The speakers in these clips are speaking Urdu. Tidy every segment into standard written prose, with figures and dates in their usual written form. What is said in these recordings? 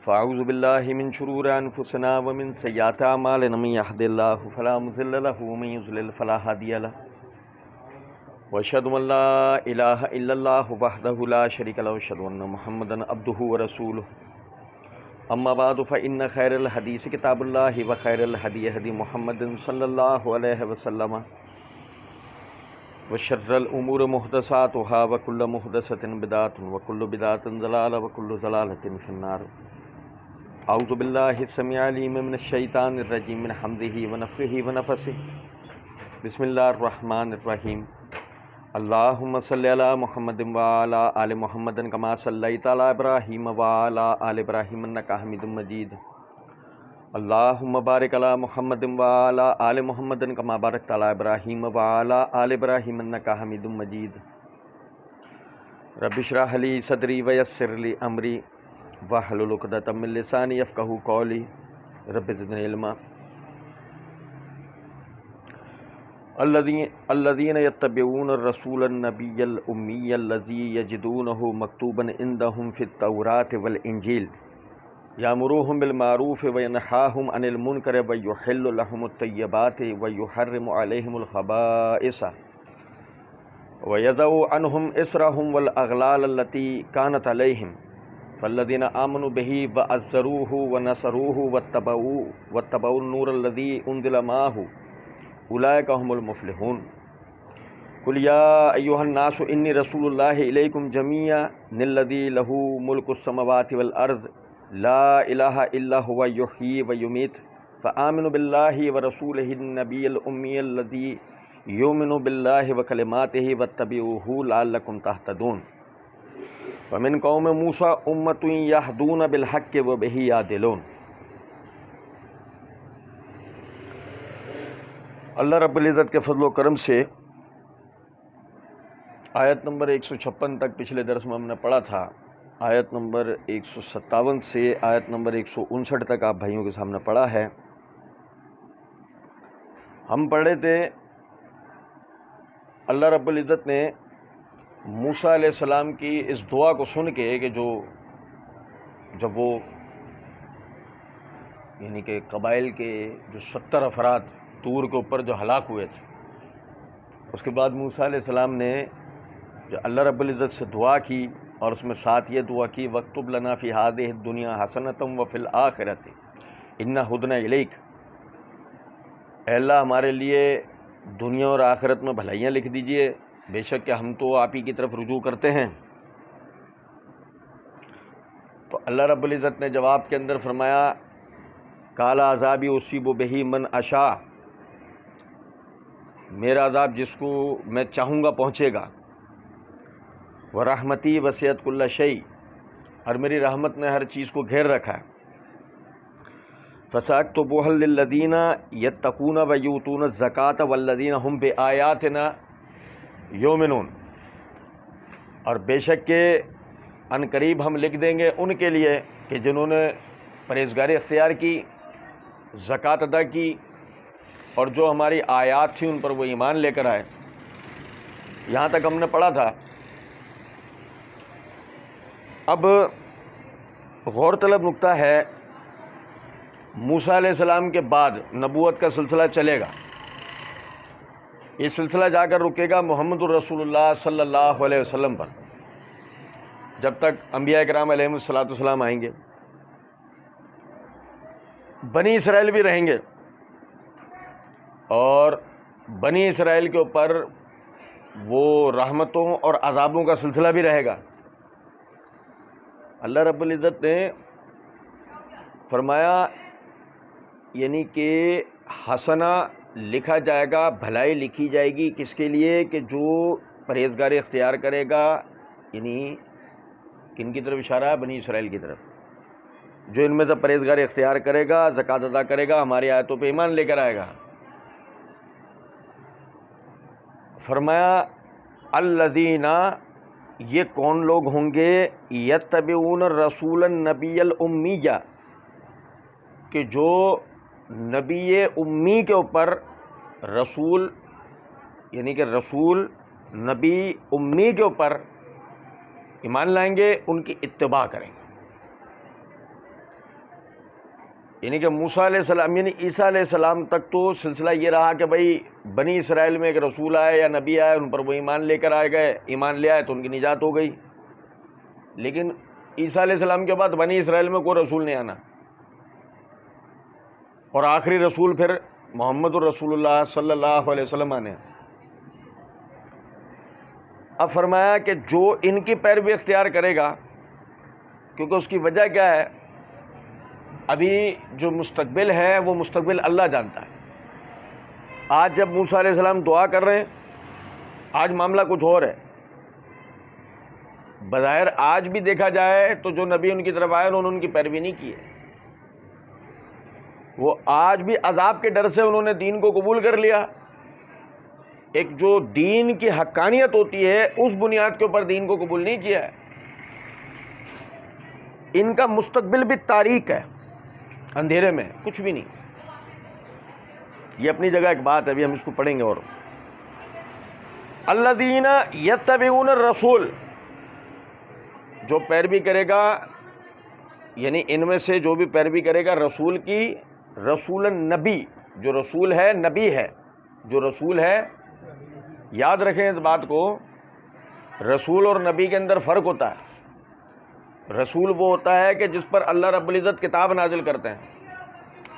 فاعوذ باللہ من شرور انفسنا ومن سیئات اعمالنا من يهد الله فلا مضل له ومن يضلل فلا هادي له واشهد ان لا الہ الا اللہ وحدہ لا شریک له واشهد ان محمدا عبدہ ورسولہ اما بعد فان خیر الحدیث کتاب اللہ وخیر الہدی ہدی محمد صلی اللہ علیہ وسلم وشر الامور محدثاتها وكل محدثة بدعة وكل بدعة ضلالة وكل ضلالة في النار. اعوذ باللہ السمیع العلیم من الشیطان الرجیم من حمزہ ونفخہ ونفثہ. بسم اللہ الرحمن الرحیم. اللہم صلی علی محمد وعلی آل محمد کما صلیت علی ابراہیم وعلی آل ابراہیم انک حمید مجید. اللہم بارک علی محمد وعلی آل محمد کما بارکت علی ابراہیم وعلی آل ابراہیم انک حمید مجید. رب اشرح لی صدری ویسر لی امری واحلل عقدۃ من لسانی یفقہوا قولی. رب زدنی علما. الذین یتبعون الرسول النبی الامی الذی یجدونہ مکتوبا عندہم فی التوراۃ والانجیل یامرهم بالمعروف وینہاہم عن المنکر ویحل لہم الطیبات ویحرم علیہم الخبائث ویضع عنہم اصرہم والاغلال التی کانت علیہم فالذین آمنوا بہ وعزروہ ونصروہ واتبعوا النور الذی انزل معہ اولئک هم المفلحون. قل یا ایھا الناس انی رسول اللہ الیکم جمیعا الذی لہ ملک السماوات والارض لا الہ الا هو یحیی ویمیت فآمنوا باللہ ورسولہ النبی الامی الذی یؤمن باللہ وکلماتہ واتبعوہ لعلکم تہتدون. ومن قوم موسیٰ امۃ یہدون بالحق وبہ یعدلون. اللہ رب العزت کے فضل و کرم سے آیت نمبر 156 تک پچھلے درس میں ہم نے پڑھا تھا. آیت نمبر 157 سے آیت نمبر 159 تک آپ بھائیوں کے سامنے پڑھا ہے. ہم پڑھے تھے اللہ رب العزت نے موسیٰ علیہ السلام کی اس دعا کو سن کے کہ جب وہ یعنی کہ قبائل کے جو 70 افراد طور کے اوپر جو ہلاک ہوئے تھے، اس کے بعد موسیٰ علیہ السلام نے جو اللہ رب العزت سے دعا کی اور اس میں ساتھ یہ دعا کی وَاكْتُبْ لَنَا فِي هَذِهِ الدُّنْيَا حَسَنَةً وَفِي الْآخِرَةِ إِنَّا هُدْنَا إِلَيْكَ. اے اللہ ہمارے لیے دنیا اور آخرت میں بھلائیاں لکھ دیجئے، بے شک کہ ہم تو آپ ہی کی طرف رجوع کرتے ہیں. تو اللہ رب العزت نے جواب کے اندر فرمایا قَالَ عَذَابِي أُصِيبُ بِهِ مَنْ أَشَاءُ. میرا عذاب جس کو میں چاہوں گا پہنچے گا. وَرَحْمَتِي وَسِعَتْ كُلَّ شَيْءٍ. اور میری رحمت نے ہر چیز کو گھیر رکھا ہے. فَسَأَكْتُبُهَا لِلَّذِينَ يَتَّقُونَ وَيُؤْتُونَ الزَّكَاةَ وَالَّذِينَ هُمْ بِآيَاتِنَا یومنون. اور بے شک کہ ان قریب ہم لکھ دیں گے ان کے لیے کہ جنہوں نے پرہیزگاری اختیار کی، زکوٰۃ ادا کی اور جو ہماری آیات تھیں ان پر وہ ایمان لے کر آئے. یہاں تک ہم نے پڑھا تھا. اب غور طلب نکتہ ہے، موسیٰ علیہ السلام کے بعد نبوت کا سلسلہ چلے گا. یہ سلسلہ جا کر رکے گا محمد الرسول اللہ صلی اللہ علیہ وسلم پر، جب تک انبیاء کرام علیہم الصلوۃ والسلام آئیں گے. بنی اسرائیل بھی رہیں گے اور بنی اسرائیل کے اوپر وہ رحمتوں اور عذابوں کا سلسلہ بھی رہے گا. اللہ رب العزت نے فرمایا یعنی کہ حسنہ لکھا جائے گا، بھلائی لکھی جائے گی کس کے لیے کہ جو پرہیزگاری اختیار کرے گا. یعنی کن کی طرف اشارہ ہے؟ بنی اسرائیل کی طرف. جو ان میں سے پرہیزگاری اختیار کرے گا، زکوٰۃ ادا کرے گا، ہماری آیتوں پہ ایمان لے کر آئے گا. فرمایا الذین، یہ کون لوگ ہوں گے؟ یتبعون الرسول النبی الامیہ، کہ جو نبی امی کے اوپر رسول یعنی کہ رسول نبی امی کے اوپر ایمان لائیں گے، ان کی اتباع کریں گے. یعنی کہ موسیٰ علیہ السلام یعنی عیسیٰ علیہ السلام تک تو سلسلہ یہ رہا کہ بھائی بنی اسرائیل میں ایک رسول آئے یا نبی آئے، ان پر وہ ایمان لے کر آئے گئے، ایمان لے آئے تو ان کی نجات ہو گئی. لیکن عیسیٰ علیہ السلام کے بعد بنی اسرائیل میں کوئی رسول نہیں آنا، اور آخری رسول پھر محمد الرسول اللہ صلی اللہ علیہ وسلم آنے. اب فرمایا کہ جو ان کی پیروی اختیار کرے گا، کیونکہ اس کی وجہ کیا ہے، ابھی جو مستقبل ہے وہ مستقبل اللہ جانتا ہے. آج جب موسیٰ علیہ السلام دعا کر رہے ہیں، آج معاملہ کچھ اور ہے. بظاہر آج بھی دیکھا جائے تو جو نبی ان کی طرف آئے انہوں نے ان کی پیروی نہیں کی ہے. وہ آج بھی عذاب کے ڈر سے انہوں نے دین کو قبول کر لیا. ایک جو دین کی حقانیت ہوتی ہے اس بنیاد کے اوپر دین کو قبول نہیں کیا ہے. ان کا مستقبل بھی تاریک ہے، اندھیرے میں، کچھ بھی نہیں. یہ اپنی جگہ ایک بات ہے، ابھی ہم اس کو پڑھیں گے. اور الذین یتبعون الرسول، جو پیروی کرے گا، یعنی ان میں سے جو بھی پیروی کرے گا رسول کی، رسول النبی، جو رسول ہے نبی ہے، جو رسول ہے. یاد رکھیں اس بات کو، رسول اور نبی کے اندر فرق ہوتا ہے. رسول وہ ہوتا ہے کہ جس پر اللہ رب العزت کتاب نازل کرتے ہیں،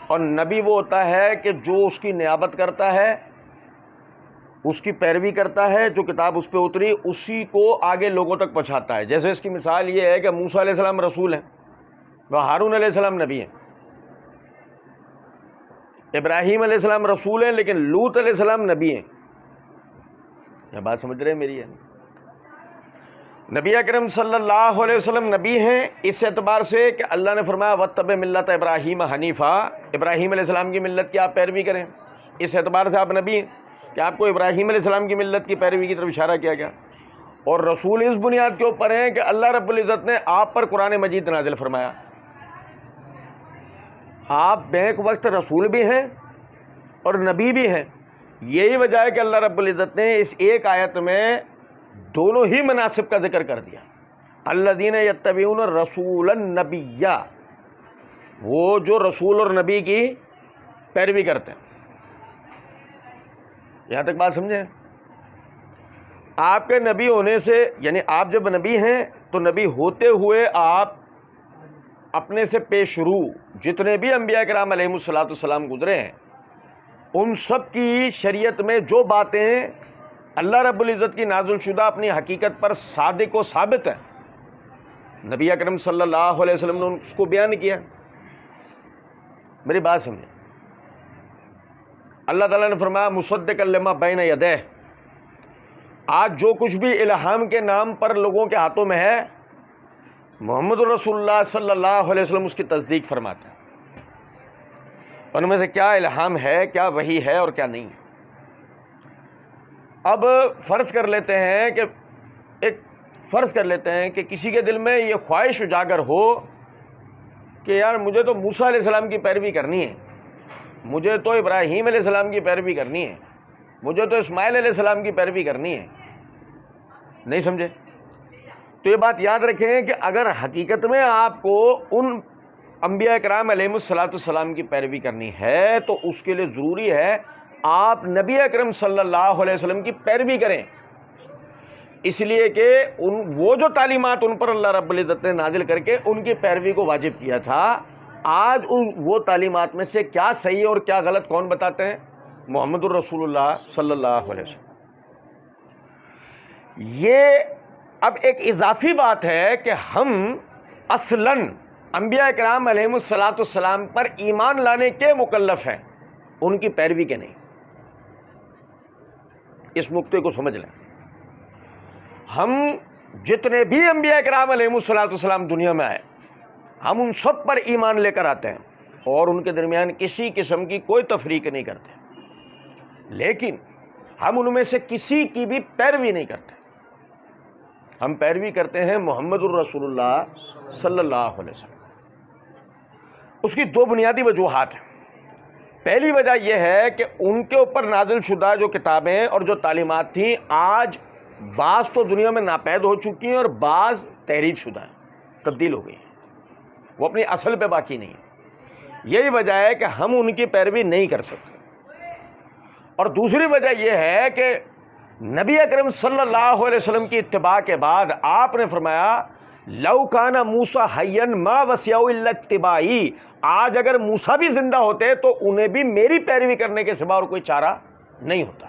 اور نبی وہ ہوتا ہے کہ جو اس کی نیابت کرتا ہے، اس کی پیروی کرتا ہے، جو کتاب اس پہ اتری اسی کو آگے لوگوں تک پہنچاتا ہے. جیسے اس کی مثال یہ ہے کہ موسیٰ علیہ السلام رسول ہیں، وہ ہارون علیہ السلام نبی ہیں. ابراہیم علیہ السلام رسول ہیں لیکن لوط علیہ السلام نبی ہیں. یہ بات سمجھ رہے ہیں میری ہے؟ نبی اکرم صلی اللہ علیہ وسلم نبی ہیں اس اعتبار سے کہ اللہ نے فرمایا واتبع ملت ابراہیم حنیفا، ابراہیم علیہ السلام کی ملت کی آپ پیروی کریں. اس اعتبار سے آپ نبی ہیں کہ آپ کو ابراہیم علیہ السلام کی ملت کی پیروی کی طرف اشارہ کیا گیا. اور رسول اس بنیاد کے اوپر ہیں کہ اللہ رب العزت نے آپ پر قرآن مجید نازل فرمایا. آپ بیک وقت رسول بھی ہیں اور نبی بھی ہیں. یہی وجہ ہے کہ اللہ رب العزت نے اس ایک آیت میں دونوں ہی مناسب کا ذکر کر دیا. الذین یتبعون الرسول النبی، وہ جو رسول اور نبی کی پیروی کرتے ہیں. یہاں تک بات سمجھیں؟ آپ کے نبی ہونے سے، یعنی آپ جب نبی ہیں تو نبی ہوتے ہوئے آپ اپنے سے پیش رو جتنے بھی انبیاء کرام علیہم الصلوۃ والسلام گزرے ہیں، ان سب کی شریعت میں جو باتیں اللہ رب العزت کی نازل شدہ اپنی حقیقت پر صادق و ثابت ہیں، نبی اکرم صلی اللہ علیہ وسلم نے اس کو بیان کیا. میری بات سمجھیں. اللہ تعالیٰ نے فرمایا مصدقا لما بین یدیہ، آج جو کچھ بھی الہام کے نام پر لوگوں کے ہاتھوں میں ہے، محمد الرسول اللہ صلی اللہ علیہ وسلم اس کی تصدیق فرماتے ہیں. ان میں سے کیا الہام ہے، کیا وحی ہے اور کیا نہیں. اب فرض کر لیتے ہیں کہ کسی کے دل میں یہ خواہش اجاگر ہو کہ یار مجھے تو موسیٰ علیہ السلام کی پیروی کرنی ہے، مجھے تو ابراہیم علیہ السلام کی پیروی کرنی ہے، مجھے تو اسماعیل علیہ السلام کی پیروی کرنی ہے. نہیں سمجھے؟ تو یہ بات یاد رکھیں کہ اگر حقیقت میں آپ کو ان انبیاء کرام علیہم الصلوۃ والسلام کی پیروی کرنی ہے تو اس کے لیے ضروری ہے آپ نبی اکرم صلی اللہ علیہ وسلم کی پیروی کریں. اس لیے کہ وہ جو تعلیمات ان پر اللہ رب العزت نے نازل کر کے ان کی پیروی کو واجب کیا تھا، آج وہ تعلیمات میں سے کیا صحیح اور کیا غلط کون بتاتے ہیں؟ محمد الرسول اللہ صلی اللہ علیہ وسلم. یہ اب ایک اضافی بات ہے کہ ہم اصلاً انبیاء کرام علیہم الصلوۃ والسلام پر ایمان لانے کے مکلف ہیں، ان کی پیروی کے نہیں. اس نقطے کو سمجھ لیں. ہم جتنے بھی انبیاء کرام علیہم الصلوۃ والسلام دنیا میں آئے، ہم ان سب پر ایمان لے کر آتے ہیں اور ان کے درمیان کسی قسم کی کوئی تفریق نہیں کرتے، لیکن ہم ان میں سے کسی کی بھی پیروی نہیں کرتے. ہم پیروی کرتے ہیں محمد الرسول اللہ صلی اللہ علیہ وسلم. اس کی دو بنیادی وجوہات ہیں. پہلی وجہ یہ ہے کہ ان کے اوپر نازل شدہ جو کتابیں اور جو تعلیمات تھیں، آج بعض تو دنیا میں ناپید ہو چکی ہیں اور بعض تحریف شدہ ہیں، تبدیل ہو گئی ہیں، وہ اپنی اصل پہ باقی نہیں ہیں. یہی وجہ ہے کہ ہم ان کی پیروی نہیں کر سکتے. اور دوسری وجہ یہ ہے کہ نبی اکرم صلی اللہ علیہ وسلم کی اتباع کے بعد آپ نے فرمایا لو کان موسیٰ حیا ما وسعہ الا اتباعی، آج اگر موسیٰ بھی زندہ ہوتے تو انہیں بھی میری پیروی کرنے کے سوا اور کوئی چارہ نہیں ہوتا.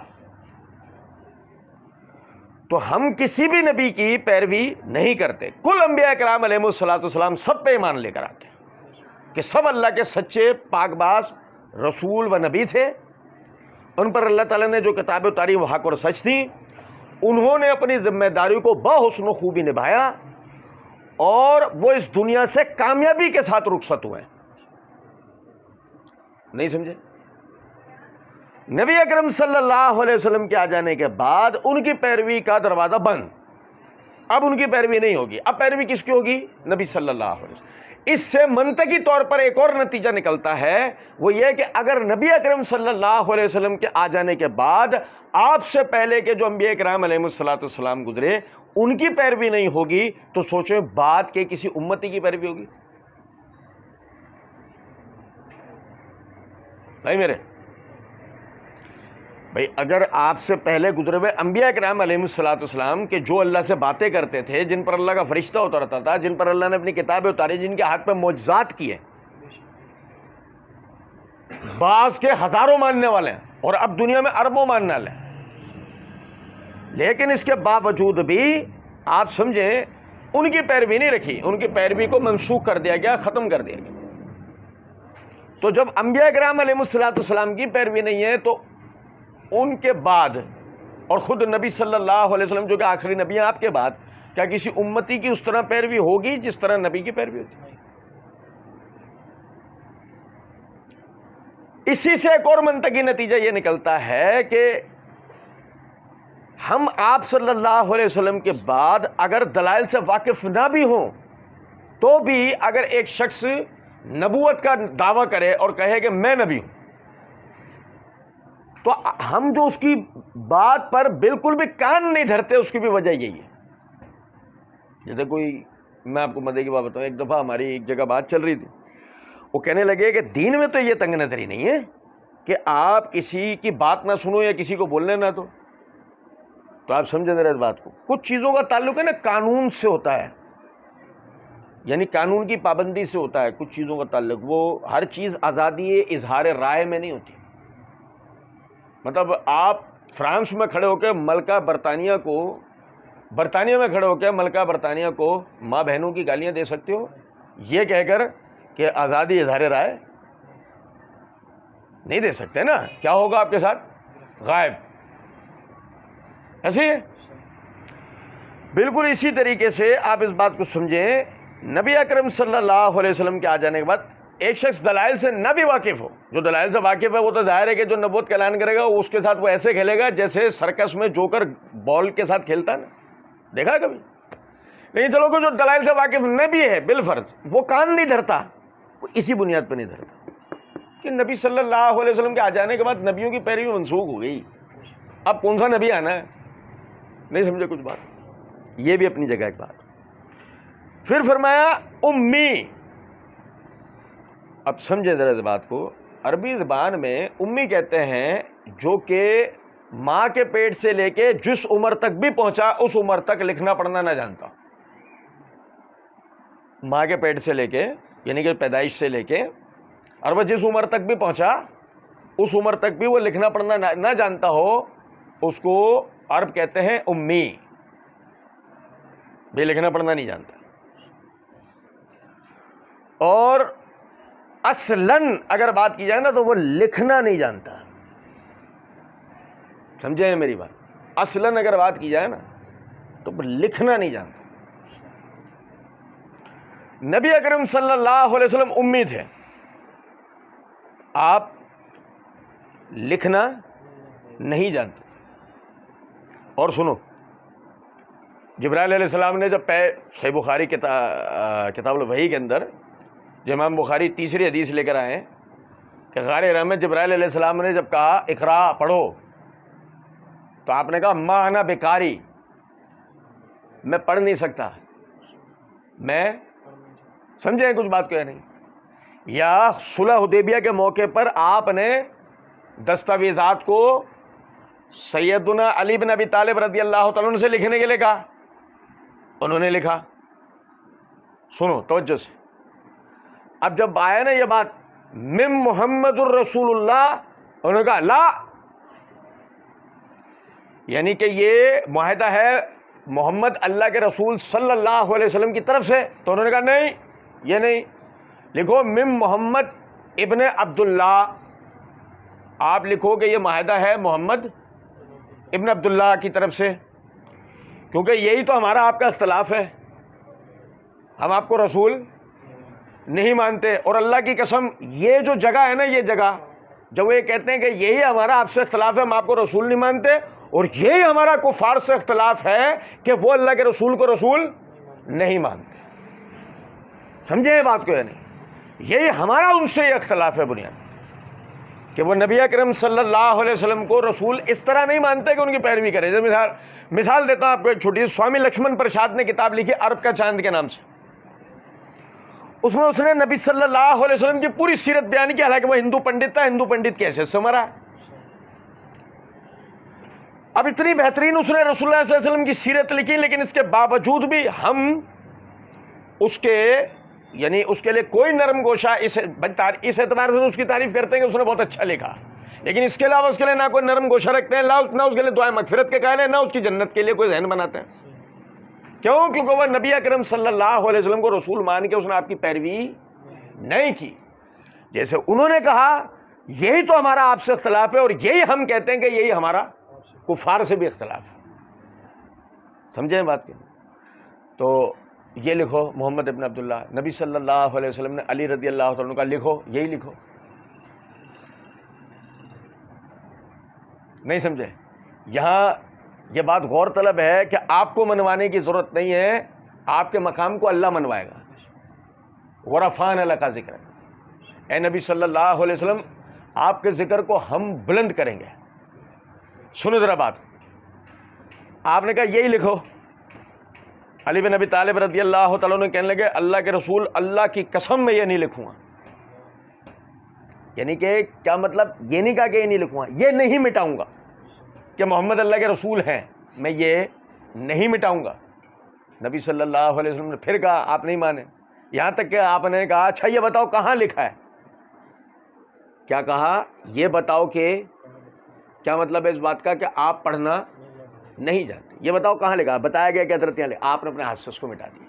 تو ہم کسی بھی نبی کی پیروی نہیں کرتے. کل انبیاء کرام علیہ الصلوۃ والسلام سب پہ ایمان لے کر آتے ہیں کہ سب اللہ کے سچے پاک باز رسول و نبی تھے. ان پر اللہ تعالیٰ نے جو کتاب اتاری وہ حق اور سچ تھی. انہوں نے اپنی ذمہ داری کو بحسن و خوبی نبھایا اور وہ اس دنیا سے کامیابی کے ساتھ رخصت ہوئے. نہیں سمجھے؟ نبی اکرم صلی اللہ علیہ وسلم کے آ جانے کے بعد ان کی پیروی کا دروازہ بند. اب ان کی پیروی نہیں ہوگی. اب پیروی کس کی ہوگی؟ نبی صلی اللہ علیہ وسلم. اس سے منطقی طور پر ایک اور نتیجہ نکلتا ہے، وہ یہ کہ اگر نبی اکرم صلی اللہ علیہ وسلم کے آ جانے کے بعد آپ سے پہلے کے جو انبیاء کرام علیہ الصلوۃ والسلام گزرے ان کی پیروی نہیں ہوگی تو سوچیں بعد کے کسی امتی کی پیروی ہوگی؟ بھائی میرے بھائی، اگر آپ سے پہلے گزرے ہوئے انبیاء کرام علیہ الصلوۃ والسلام کے جو اللہ سے باتیں کرتے تھے، جن پر اللہ کا فرشتہ اترتا تھا، جن پر اللہ نے اپنی کتابیں اتاری، جن کے ہاتھ پہ معجزات کیے، بعض کے ہزاروں ماننے والے ہیں اور اب دنیا میں اربوں ماننے والے ہیں، لیکن اس کے باوجود بھی آپ سمجھیں ان کی پیروی نہیں رکھی. ان کی پیروی کو منسوخ کر دیا گیا، ختم کر دیا گیا. تو جب انبیاء کرام علیہ الصلوۃ والسلام کی پیروی نہیں ہے تو ان کے بعد اور خود نبی صلی اللہ علیہ وسلم جو کہ آخری نبی ہیں آپ کے بعد، کیا کسی امتی کی اس طرح پیروی ہوگی جس طرح نبی کی پیروی ہوتی ہے؟ اسی سے ایک اور منطقی نتیجہ یہ نکلتا ہے کہ ہم آپ صلی اللہ علیہ وسلم کے بعد اگر دلائل سے واقف نہ بھی ہوں تو بھی اگر ایک شخص نبوت کا دعویٰ کرے اور کہے کہ میں نبی ہوں تو ہم جو اس کی بات پر بالکل بھی کان نہیں دھرتے. اس کی بھی وجہ یہی ہے. جیسے کوئی، میں آپ کو مزے کی بات بتاؤں، ایک دفعہ ہماری ایک جگہ بات چل رہی تھی، وہ کہنے لگے کہ دین میں تو یہ تنگ نظری نہیں ہے کہ آپ کسی کی بات نہ سنو یا کسی کو بولنے نہ تو آپ سمجھیں ذرا اس بات کو. کچھ چیزوں کا تعلق ہے نا قانون سے ہوتا ہے، یعنی قانون کی پابندی سے ہوتا ہے. کچھ چیزوں کا تعلق، وہ ہر چیز آزادی اظہار رائے میں نہیں ہوتی. مطلب آپ فرانس میں کھڑے ہو کے ملکہ برطانیہ میں کھڑے ہو کے ملکہ برطانیہ کو ماں بہنوں کی گالیاں دے سکتے ہو یہ کہہ کر کہ آزادی اظہار رائے؟ نہیں دے سکتے نا. کیا ہوگا آپ کے ساتھ؟ غائب. ایسے ہی بالکل اسی طریقے سے آپ اس بات کو سمجھیں. نبی اکرم صلی اللہ علیہ وسلم کے آ جانے کے بعد ایک شخص دلائل سے نہ بھی واقف ہو، جو دلائل سے واقف ہے وہ تو ظاہر ہے کہ جو نبوت کا اعلان کرے گا اس کے ساتھ وہ ایسے کھیلے گا جیسے سرکس میں جوکر بال کے ساتھ کھیلتا ہے نا، دیکھا کبھی؟ لیکن چلو کہ جو دلائل سے واقف نہ بھی ہے بالفرض وہ کان نہیں دھرتا، وہ اسی بنیاد پہ نہیں دھرتا کہ نبی صلی اللہ علیہ وسلم کے آ جانے کے بعد نبیوں کی پیروی منسوخ ہو گئی، اب کون سا نبی آنا ہے؟ نہیں سمجھے کچھ بات؟ یہ بھی اپنی جگہ ایک بات. پھر فرمایا امی. اب سمجھے ذرا اس بات کو. عربی زبان میں امی کہتے ہیں جو کہ ماں کے پیٹ سے لے کے جس عمر تک بھی پہنچا اس عمر تک لکھنا پڑھنا نہ جانتا. ماں کے پیٹ سے لے کے یعنی کہ پیدائش سے لے کے اور وہ جس عمر تک بھی پہنچا اس عمر تک بھی وہ لکھنا پڑھنا نہ جانتا ہو، اس کو عرب کہتے ہیں امی. بھی لکھنا پڑھنا نہیں جانتا. اور اصلاً اگر بات کی جائے نا تو وہ لکھنا نہیں جانتا. سمجھے میری بات؟ اصلاً اگر بات کی جائے نا تو وہ لکھنا نہیں جانتا. نبی اکرم صلی اللہ علیہ وسلم امی تھے. آپ لکھنا نہیں جانتے. اور سنو، جبرائیل علیہ السلام نے جب صحیح بخاری کتاب الوحی کے اندر جو امام بخاری تیسری حدیث لے کر آئے ہیں کہ غار ہرا میں جبرائیل علیہ السلام نے جب کہا اقرا پڑھو تو آپ نے کہا ما انا بیکاری، میں پڑھ نہیں سکتا. میں سمجھیں کچھ بات کو یا نہیں؟ یا صلح حدیبیہ کے موقع پر آپ نے دستاویزات کو سیدنا علی بن ابی طالب رضی اللہ تعالیٰ عنہ سے لکھنے کے لیے کہا؟ انہوں نے لکھا. سنو توجہ سے. اب جب آیا نا یہ بات من محمد الرسول اللہ، انہوں نے کہا لا، یعنی کہ یہ معاہدہ ہے محمد اللہ کے رسول صلی اللہ علیہ وسلم کی طرف سے. تو انہوں نے کہا نہیں، یہ نہیں، لکھو من محمد ابن عبداللہ. آپ لکھو کہ یہ معاہدہ ہے محمد ابن عبداللہ کی طرف سے، کیونکہ یہی تو ہمارا آپ کا اختلاف ہے. ہم آپ کو رسول نہیں مانتے، اور اللہ کی قسم یہ جو جگہ ہے نا، یہ جگہ جب وہ یہ کہتے ہیں کہ یہی ہمارا آپ سے اختلاف ہے، ہم آپ کو رسول نہیں مانتے، اور یہی ہمارا کفار سے اختلاف ہے کہ وہ اللہ کے رسول کو رسول نہیں مانتے. سمجھے یہ بات کو یا نہیں؟ یہی ہمارا ان سے یہ اختلاف ہے بنیاد، کہ وہ نبی اکرم صلی اللہ علیہ وسلم کو رسول اس طرح نہیں مانتے کہ ان کی پیروی کرے. جیسے مثال دیتا ہوں آپ کو ایک چھوٹی. سوامی لکشمن پرساد نے کتاب لکھی عرب کا چاند کے نام سے. اس میں اس نے نبی صلی اللہ علیہ وسلم کی پوری سیرت بیان کی، حالانکہ وہ ہندو پنڈت تھا. ہندو پنڈت کیسے سے مرا؟ اب اتنی بہترین اس نے رسول اللہ صلی اللہ علیہ وسلم کی سیرت لکھی، لیکن اس کے باوجود بھی ہم اس کے یعنی اس کے لیے کوئی نرم گوشہ اس اعتبار سے اس کی تعریف کرتے ہیں کہ اس نے بہت اچھا لکھا، لیکن اس کے علاوہ اس کے لیے نہ کوئی نرم گوشہ رکھتے ہیں، نہ اس کے لیے دعائیں مغفرت کے قائل ہیں، نہ اس کی جنت کے لیے کوئی ذہن بناتے ہیں. کیوں؟ کیونکہ وہ نبی اکرم صلی اللہ علیہ وسلم کو رسول مان کے اس نے آپ کی پیروی نہیں کی. جیسے انہوں نے کہا یہی تو ہمارا آپ سے اختلاف ہے، اور یہی ہم کہتے ہیں کہ یہی ہمارا کفار سے بھی اختلاف ہے. سمجھیں بات کی؟ تو یہ لکھو محمد ابن عبداللہ. نبی صلی اللہ علیہ وسلم نے علی رضی اللہ تعالیٰ عنہ کا لکھو، یہی لکھو. نہیں سمجھے؟ یہاں یہ بات غور طلب ہے کہ آپ کو منوانے کی ضرورت نہیں ہے، آپ کے مقام کو اللہ منوائے گا. ورفعنا لک ذکرک، اے نبی صلی اللہ علیہ وسلم آپ کے ذکر کو ہم بلند کریں گے. سنو ذرا بات. آپ نے کہا یہی لکھو. علی بن ابی طالب رضی اللہ تعالیٰ عنہ کہنے لگے اللہ کے رسول اللہ کی قسم میں یہ نہیں لکھوں گا. یعنی کہ کیا مطلب؟ یہ نہیں کہا کہ یہ نہیں لکھوں گا، یہ نہیں مٹاؤں گا کہ محمد اللہ کے رسول ہیں، میں یہ نہیں مٹاؤں گا. نبی صلی اللہ علیہ وسلم نے پھر کہا، آپ نہیں مانے، یہاں تک کہ آپ نے کہا اچھا یہ بتاؤ کہاں لکھا ہے. کیا کہا؟ یہ بتاؤ کہ کیا مطلب ہے اس بات کا کہ آپ پڑھنا نہیں جانتے، یہ بتاؤ کہاں لکھا. بتایا گیا کہ حضرت علی. آپ نے اپنے ہاتھ سے اس کو مٹا دیا.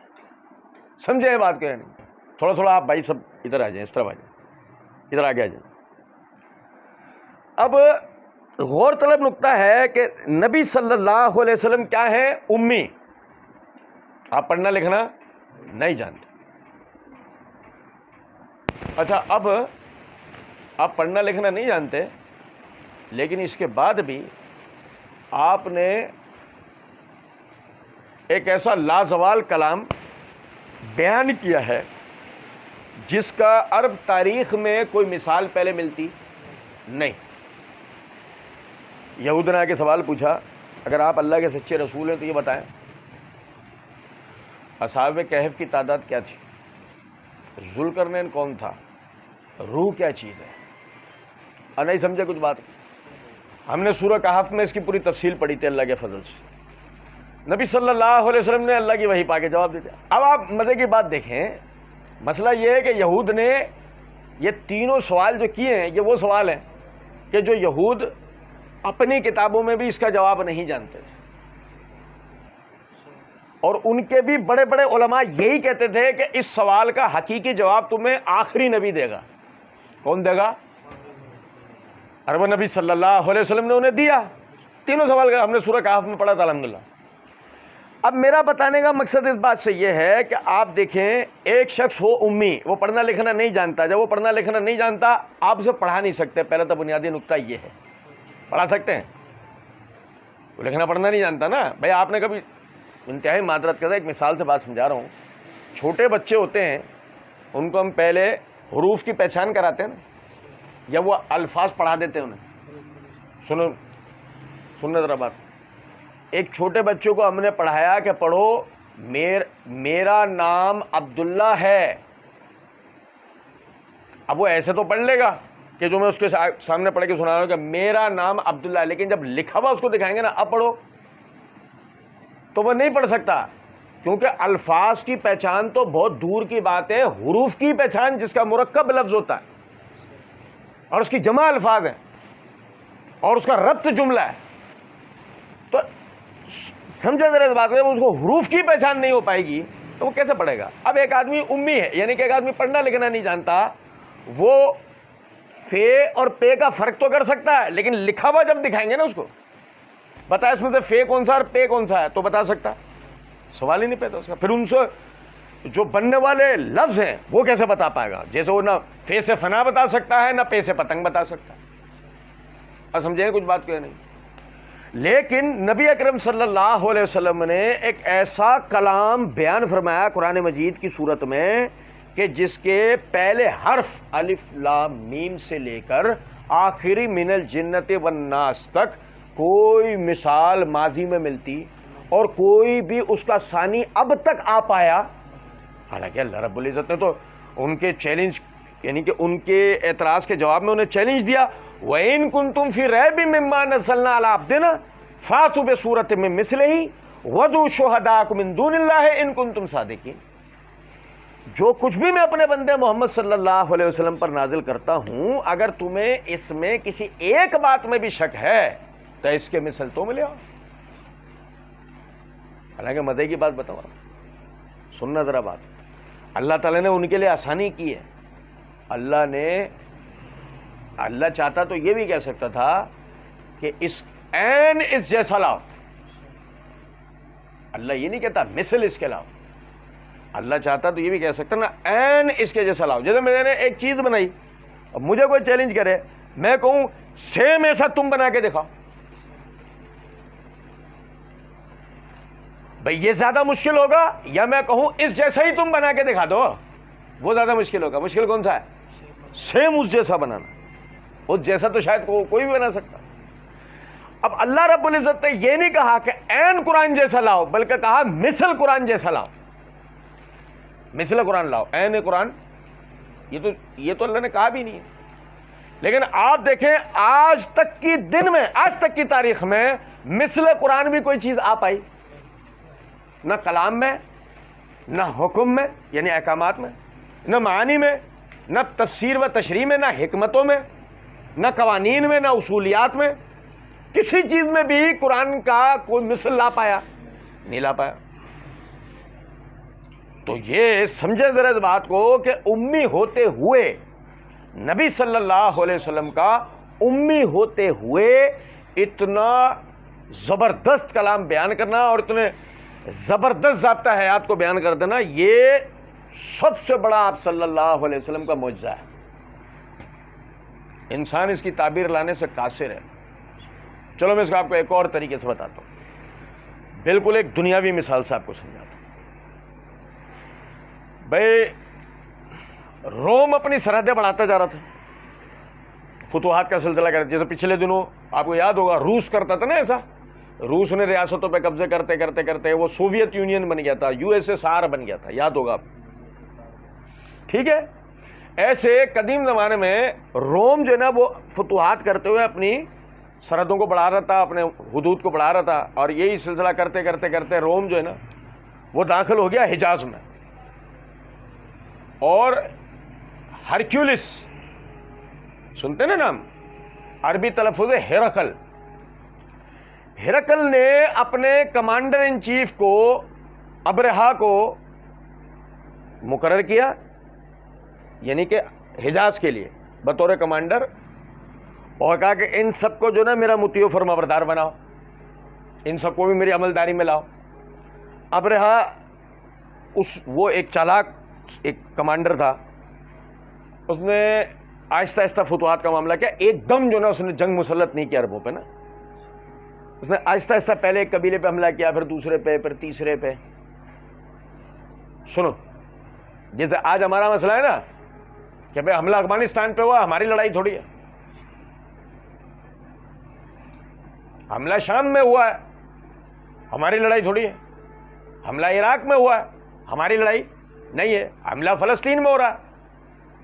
سمجھے بات کو یا نہیں؟ تھوڑا تھوڑا آپ بھائی سب ادھر آ جائیں، اس طرف آ جائیں، ادھر آگے آ جائیں. اب غور طلب نقطہ ہے کہ نبی صلی اللہ علیہ وسلم کیا ہے؟ امی. آپ پڑھنا لکھنا نہیں جانتے. اچھا اب آپ پڑھنا لکھنا نہیں جانتے، لیکن اس کے بعد بھی آپ نے ایک ایسا لازوال کلام بیان کیا ہے جس کا عرب تاریخ میں کوئی مثال پہلے ملتی نہیں. یہود نے آ کے سوال پوچھا اگر آپ اللہ کے سچے رسول ہیں تو یہ بتائیں اصحاب کہف کی تعداد کیا تھی، ذوالقرنین کون تھا، روح کیا چیز ہے. اور نہیں سمجھے کچھ بات؟ ہم نے سورہ کہف میں اس کی پوری تفصیل پڑھی تھی اللہ کے فضل سے. نبی صلی اللہ علیہ وسلم نے اللہ کی وحی پا کے جواب دیتے. اب آپ مزے کی بات دیکھیں، مسئلہ یہ ہے کہ یہود نے یہ تینوں سوال جو کیے ہیں یہ وہ سوال ہیں کہ جو یہود اپنی کتابوں میں بھی اس کا جواب نہیں جانتے تھے، اور ان کے بھی بڑے بڑے علماء یہی کہتے تھے کہ اس سوال کا حقیقی جواب تمہیں آخری نبی دے گا. کون دے گا؟ عرب نبی صلی اللہ علیہ وسلم نے انہیں دیا. تینوں سوال کا ہم نے سورہ کہف میں پڑھا تھا الحمدللہ. اب میرا بتانے کا مقصد اس بات سے یہ ہے کہ آپ دیکھیں ایک شخص ہو امی، وہ پڑھنا لکھنا نہیں جانتا. جب وہ پڑھنا لکھنا نہیں جانتا آپ اسے پڑھا نہیں سکتے. پہلے تو بنیادی نقطہ یہ ہے. پڑھا سکتے ہیں؟ وہ لکھنا پڑھنا نہیں جانتا نا بھائی. آپ نے کبھی انتہائی معذرت کرتا، ایک مثال سے بات سمجھا رہا ہوں. چھوٹے بچے ہوتے ہیں ان کو ہم پہلے حروف کی پہچان کراتے ہیں نا، یا وہ الفاظ پڑھا دیتے ہیں انہیں. سنو ذرا بات. ایک چھوٹے بچوں کو ہم نے پڑھایا کہ پڑھو میرا نام عبداللہ ہے. اب وہ ایسے تو پڑھ لے گا کہ جو میں اس کے سامنے پڑھ کے سنا رہا ہوں کہ میرا نام عبداللہ ہے، لیکن جب لکھا ہوا اس کو دکھائیں گے نا اب پڑھو تو وہ نہیں پڑھ سکتا، کیونکہ الفاظ کی پہچان تو بہت دور کی بات ہے، حروف کی پہچان جس کا مرکب لفظ ہوتا ہے اور اس کی جمع الفاظ ہیں اور اس کا ربط جملہ ہے، تو سمجھے ذرا اس بات میں، اس کو حروف کی پہچان نہیں ہو پائے گی تو وہ کیسے پڑھے گا؟ اب ایک آدمی امی ہے، یعنی کہ ایک آدمی پڑھنا لکھنا نہیں جانتا، وہ فے اور پے کا فرق تو کر سکتا ہے، لیکن لکھا ہوا جب دکھائیں گے نا اس کو، بتا اس میں سے فے کون سا اور پے کون سا ہے، تو بتا سکتا، سوال ہی نہیں پیدا اس کا۔ پھر ان سے جو بننے والے لفظ ہیں وہ کیسے بتا پائے گا؟ جیسے وہ نہ فے سے فنا بتا سکتا ہے، نہ پے سے پتنگ بتا سکتا ہے۔ اب سمجھیں کچھ بات کہ نہیں؟ لیکن نبی اکرم صلی اللہ علیہ وسلم نے ایک ایسا کلام بیان فرمایا قرآن مجید کی صورت میں کہ جس کے پہلے حرف الف لام میم سے لے کر آخری من الجنت والناس تک کوئی مثال ماضی میں ملتی اور کوئی بھی اس کا ثانی اب تک آ پایا، حالانکہ اللہ رب العزت نے تو ان کے چیلنج، یعنی کہ ان کے اعتراض کے جواب میں انہیں چیلنج دیا، وَإِن كُنتُمْ فِي رَيْبٍ مِّمَّا نَزَّلْنَا عَلَىٰ عَبْدِنَا فَأْتُوا بِسُورَةٍ مِّن مِّثْلِهِ وَادْعُوا شُهَدَاءَكُم مِّن دُونِ اللَّهِ إِن كُنتُمْ صَادِقِينَ۔ جو کچھ بھی میں اپنے بندے محمد صلی اللہ علیہ وسلم پر نازل کرتا ہوں، اگر تمہیں اس میں کسی ایک بات میں بھی شک ہے تو اس کے مثل تو ملے آؤ۔ حالانکہ مزے کی بات بتاؤں آپ، سننا ذرا بات، اللہ تعالیٰ نے ان کے لیے آسانی کی ہے۔ اللہ چاہتا تو یہ بھی کہہ سکتا تھا کہ اس جیسا لاؤ، اللہ یہ نہیں کہتا مثل اس کے لاؤ، اللہ چاہتا تو یہ بھی کہہ سکتا نا این اس کے جیسا لاؤ۔ جیسے میں نے ایک چیز بنائی، اب مجھے کوئی چیلنج کرے، میں کہوں سیم ایسا تم بنا کے دکھاؤ، بھئی یہ زیادہ مشکل ہوگا یا میں کہوں اس جیسا ہی تم بنا کے دکھا دو، وہ زیادہ مشکل ہوگا؟ مشکل کون سا ہے؟ سیم اس جیسا بنانا، اس جیسا تو شاید کوئی بھی بنا سکتا۔ اب اللہ رب العزت نے یہ نہیں کہا کہ عین قرآن جیسا لاؤ، بلکہ کہا مثل قرآن جیسا لاؤ، مثل قرآن لاؤ، عین قرآن، یہ تو اللہ نے کہا بھی نہیں ہے۔ لیکن آپ دیکھیں آج تک کی دن میں، آج تک کی تاریخ میں مثل قرآن بھی کوئی چیز آ پائی؟ نہ کلام میں، نہ حکم میں یعنی احکامات میں، نہ معانی میں، نہ تفسیر و تشریح میں، نہ حکمتوں میں، نہ قوانین میں، نہ اصولیات میں، کسی چیز میں بھی قرآن کا کوئی مثل لا پایا؟ نہیں لا پایا۔ تو یہ سمجھے ذرا اس بات کو کہ امی ہوتے ہوئے نبی صلی اللہ علیہ وسلم کا امی ہوتے ہوئے اتنا زبردست کلام بیان کرنا اور اتنے زبردست ضابطہ حیات کو بیان کر دینا، یہ سب سے بڑا آپ صلی اللہ علیہ وسلم کا معجزہ ہے۔ انسان اس کی تعبیر لانے سے قاصر ہے۔ چلو میں اس کو آپ کو ایک اور طریقے سے بتاتا ہوں، بالکل ایک دنیاوی مثال سے آپ کو سمجھاتا ہوں۔ بھائی روم اپنی سرحدیں بڑھاتا جا رہا تھا، فتوحات کا سلسلہ کر، جیسے پچھلے دنوں آپ کو یاد ہوگا روس کرتا تھا نا ایسا، روس نے ریاستوں پہ قبضے کرتے کرتے کرتے وہ سوویت یونین بن گیا تھا، USSR بن گیا تھا، یاد ہوگا آپ، ٹھیک ہے؟ ایسے قدیم زمانے میں روم جو ہے نا وہ فتوحات کرتے ہوئے اپنی سرحدوں کو بڑھا رہا تھا، اپنے حدود کو بڑھا رہا تھا، اور یہی سلسلہ کرتے کرتے کرتے روم جو ہے نا وہ داخل ہو گیا حجاز میں، اور ہرکیولس، سنتے نا نام، عربی تلفظ ہے ہرقل، ہرقل نے اپنے کمانڈر ان چیف کو ابرہا کو مقرر کیا، یعنی کہ حجاز کے لیے بطور کمانڈر، اور کہا کہ ان سب کو جو نا میرا مطیع و فرما بردار بناؤ، ان سب کو بھی میری عملداری میں لاؤ۔ ابرہا وہ ایک چالاک ایک کمانڈر تھا، اس نے آہستہ آہستہ فتوحات کا معاملہ کیا، ایک دم جو نا اس نے جنگ مسلط نہیں کیا عربوں پہ نا، اس نے آہستہ آہستہ پہلے ایک قبیلے پہ حملہ کیا، پھر دوسرے پہ، پھر تیسرے پہ۔ سنو، جیسے آج ہمارا مسئلہ ہے نا کہ بھئی حملہ افغانستان پہ ہوا، ہماری لڑائی تھوڑی ہے، حملہ شام میں ہوا ہے، ہماری لڑائی تھوڑی ہے، حملہ عراق میں ہوا ہے، ہماری لڑائی نہیں ہے، حملہ فلسطین میں ہو رہا ہے،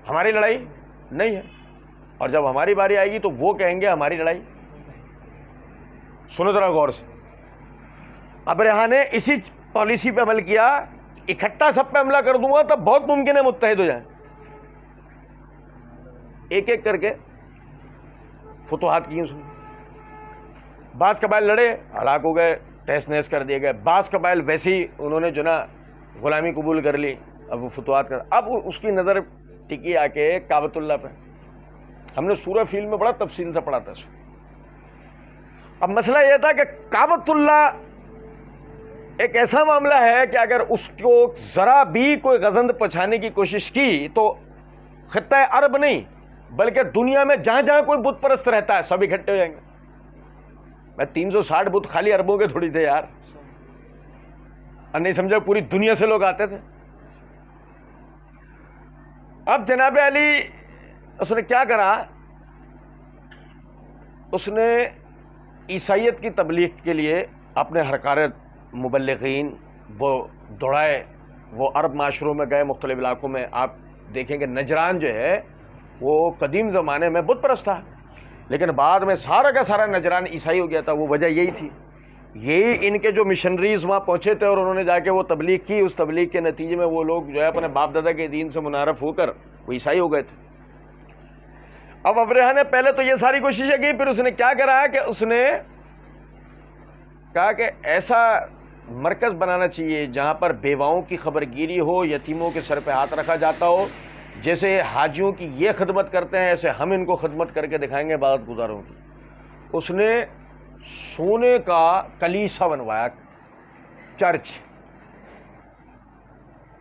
ہماری لڑائی نہیں ہے. اور جب ہماری باری آئے گی تو وہ کہیں گے ہماری لڑائی. سنو ذرا غور سے. ابرہہ نے اسی پالیسی پہ عمل کیا, اکٹھا سب پہ حملہ کر دوں گا تب بہت ممکن ہے متحد ہو جائیں. ایک ایک کر کے فتوحات کی اس نے. بعض قبائل لڑے, ہلاک ہو گئے, تہس نہس کر دیے گئے. بعض قبائل ویسے ہی انہوں نے جو نا غلامی قبول کر لی, اب وہ فتوحات کر. اب اس کی نظر ٹکی آ کے کعبۃ اللہ پہ. ہم نے سورہ فیل میں بڑا تفصیل سے پڑھا تھا اس کو. اب مسئلہ یہ تھا کہ کعبۃ اللہ ایک ایسا معاملہ ہے کہ اگر اس کو ذرا بھی کوئی غزند پہنچانے کی کوشش کی تو خطہ عرب نہیں بلکہ دنیا میں جہاں جہاں کوئی بت پرست رہتا ہے سب اکٹھے ہو جائیں گے. میں 360 بت خالی عربوں کے تھوڑی تھے یار, اور نہیں سمجھا پوری دنیا سے لوگ آتے تھے. اب جناب علی اس نے کیا کرا, اس نے عیسائیت کی تبلیغ کے لیے اپنے ہرکار مبلغین وہ دوڑائے. وہ عرب معاشروں میں گئے, مختلف علاقوں میں. آپ دیکھیں کہ نجران جو ہے وہ قدیم زمانے میں بت پرست تھا, لیکن بعد میں سارا کا سارا نجران عیسائی ہو گیا تھا. وہ وجہ یہی تھی, یہی ان کے جو مشنریز وہاں پہنچے تھے اور انہوں نے جا کے وہ تبلیغ کی. اس تبلیغ کے نتیجے میں وہ لوگ جو ہے اپنے باپ دادا کے دین سے منحرف ہو کر وہ عیسائی ہو گئے تھے. اب ابرہہ نے پہلے تو یہ ساری کوششیں کی, پھر اس نے کیا کرا کہ اس نے کہا کہ ایسا مرکز بنانا چاہیے جہاں پر بیواؤں کی خبر گیری ہو, یتیموں کے سر پہ ہاتھ رکھا جاتا ہو. جیسے حاجیوں کی یہ خدمت کرتے ہیں ایسے ہم ان کو خدمت کر کے دکھائیں گے بات گزاروں کی. اس نے سونے کا کلیسا بنوایا, چرچ.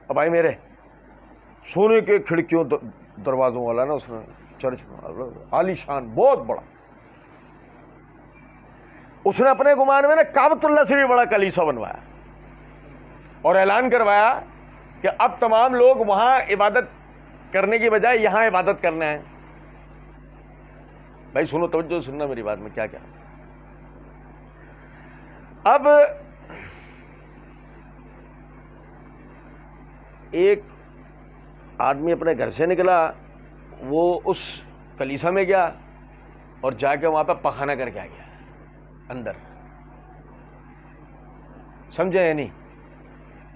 اب بھائی میرے سونے کے کھڑکیوں دروازوں والا نا اس نے چرچ عالی شان بہت بڑا. اس نے اپنے گمان میں نا کعبۃ اللہ سے بھی بڑا کلیسا بنوایا اور اعلان کروایا کہ اب تمام لوگ وہاں عبادت کرنے کی بجائے یہاں عبادت کرنا ہے. بھائی سنو, توجہ سننا میری بات میں کیا کیا. اب ایک آدمی اپنے گھر سے نکلا, وہ اس کلیسا میں گیا اور جا کے وہاں پہ پخانہ کر کے آ گیا اندر. سمجھے یا نہیں؟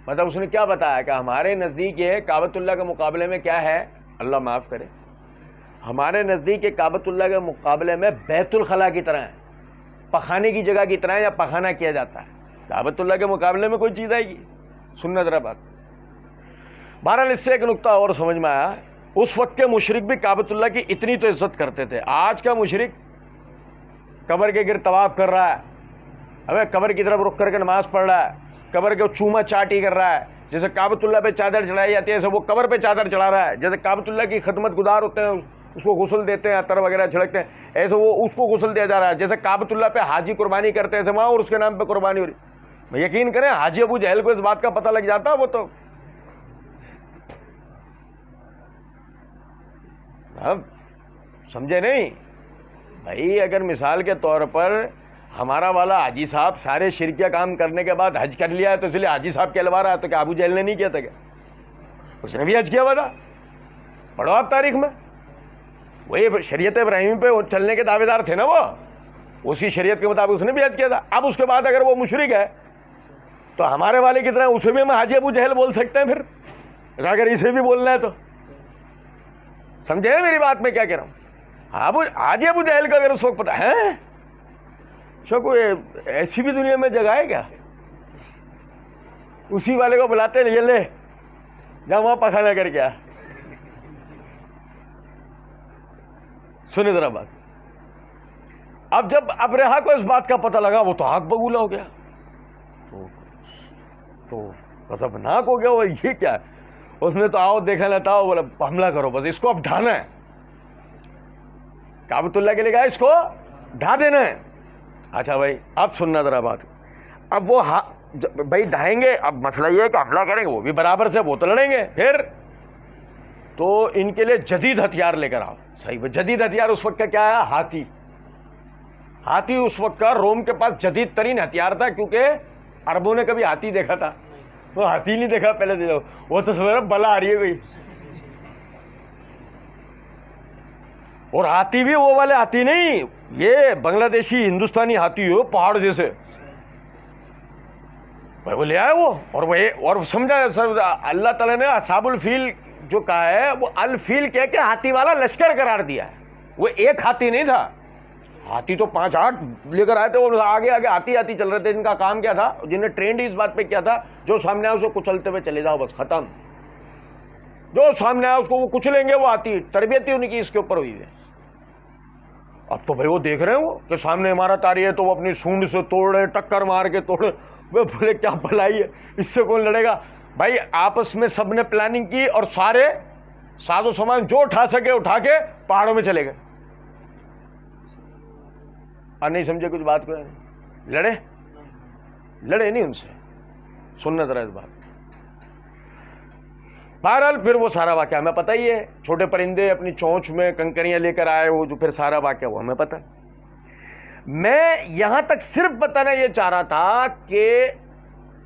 مطلب اس نے کیا بتایا کہ ہمارے نزدیک یہ کعبۃ اللہ کے مقابلے میں کیا ہے, اللہ معاف کرے, ہمارے نزدیک یہ کعبۃ اللہ کے مقابلے میں بیت الخلاء کی طرح ہے, پخانے کی جگہ کی طرح ہے, یا پخانہ کیا جاتا ہے. کعبۃ اللہ کے مقابلے میں کوئی چیز آئے گی؟ سننا ذرا بات. بہرحال اس سے ایک نقطہ اور سمجھ میں آیا, اس وقت کے مشرک بھی کعبۃ اللہ کی اتنی تو عزت کرتے تھے. آج کا مشرک قبر کے گرد طواف کر رہا ہے, ابے قبر کی طرف رخ کر کے نماز پڑھ رہا ہے, قبر کے چوما چاٹی کر رہا ہے. جیسے کعبۃ اللہ پہ چادر چڑھائی جاتی ہے ایسے وہ قبر پہ چادر چڑھا رہا ہے. جیسے کعبۃ اللہ کی خدمت گزار ہوتے ہیں اس کو غسل دیتے ہیں, عطر وغیرہ چھڑکتے ہیں, ایسے وہ اس کو غسل دیا جا رہا ہے. جیسے کعبۃ اللہ پہ حاجی قربانی کرتے ہیں وہاں اور اس کے نام پہ قربانی ہو رہی. یقین کریں حاجی ابو جہل کو اس بات کا پتہ لگ جاتا, وہ تو سمجھے نہیں بھائی. اگر مثال کے طور پر ہمارا والا حاجی صاحب سارے شرکیہ کام کرنے کے بعد حج کر لیا ہے تو اس لیے حاجی صاحب کہلوا رہا ہے, تو کیا ابو جہل نے نہیں کیا تھا؟ کیا اس نے بھی حج کیا ہوا تھا؟ پڑھو آپ تاریخ میں, وہی شریعت ابراہیمی پہ چلنے کے دعوے دار تھے نا, وہ اسی شریعت کے مطابق اس نے بھی حج کیا تھا. اب اس کے بعد اگر وہ مشرک ہے تو ہمارے والے کی طرح اسے بھی ہم حاجی ابو جہل بول سکتے ہیں پھر, اگر اسے بھی بولنا ہے تو. سمجھے میری بات میں کیا کہہ رہا ہوں؟ حاجی ابو جہل کا اگر اس وقت پتہ ہے, کوئی ایسی بھی دنیا میں جگہ ہے کیا؟ اسی والے کو بلاتے ہیں, یہ لے جا وہاں پخانا کر کے آ. سنیں ذرا بات. اب جب ابرہہ کو اس بات کا پتہ لگا وہ تو آگ بگولا ہو گیا, تو غضبناک ہو گیا. وہ یہ کیا ہے؟ اس نے تو آؤ دیکھا لیتا ہو, بولا حملہ کرو, بس اس کو اب ڈھانا ہے. کعبۃ اللہ کے لیے کہا اس کو ڈھا دینا ہے. اچھا بھائی اب سننا ذرا بات. اب وہ بھائی ڈھائیں گے, اب مسئلہ یہ ہے کہ حملہ کریں گے, وہ بھی برابر سے وہ تو لڑیں گے. پھر تو ان کے لیے جدید ہتھیار لے کر آؤ. صحیح, جدید ہتھیار اس وقت کا کیا ہے؟ ہاتھی. ہاتھی اس وقت کا روم کے پاس جدید ترین ہتھیار تھا, کیونکہ عربوں نے کبھی ہاتھی دیکھا تھا؟ وہ ہاتھی نہیں دیکھا پہلے. وہ تو سمجھ رہا بلا آ رہی ہے کوئی. اور ہاتھی بھی وہ والے ہاتھی نہیں، یہ بنگلہ دیشی ہندوستانی ہاتھی ہو پہاڑ جیسے، بھائی وہ لے آئے وہ، اور سمجھا سر اللہ تعالیٰ نے اصحاب الفیل جو کہا ہے وہ الفیل کہہ کے ہاتھی والا لشکر قرار دیا ہے، وہ ایک ہاتھی نہیں تھا، ہاتھی تو 5-8 لے کر آئے تھے، وہ آگے آگے ہاتھی چل رہے تھے، جن کا کام کیا تھا، جنہیں ٹرینڈ اس بات پہ کیا تھا جو سامنے آئے اس کو کچلتے ہوئے چلے جاؤ، بس ختم، جو سامنے آئے اس کو وہ کچلیں گے، وہ ہاتھی تربیت ہی ان کی اس کے اوپر ہوئی ہے۔ اب تو بھائی وہ دیکھ رہے ہیں وہ کہ سامنے عمارت آ رہی ہے تو وہ اپنی سونڈ سے توڑ رہے، ٹکر مار کے توڑ رہے، وہ بولے کیا بھلائی ہے، اس سے کون لڑے گا؟ بھائی آپس میں سب نے پلاننگ کی اور سارے ساز و سامان جو اٹھا سکے اٹھا کے پہاڑوں میں چلے گئے، اور نہیں سمجھے کچھ بات کو، لڑے نہیں ان سے، سننا ذرا اس بات۔ بہرحال پھر وہ سارا واقعہ ہمیں پتہ ہی ہے، چھوٹے پرندے اپنی چونچ میں کنکریاں لے کر آئے، وہ جو پھر سارا واقعہ وہ ہمیں پتہ۔ میں یہاں تک صرف بتانا یہ چاہ رہا تھا کہ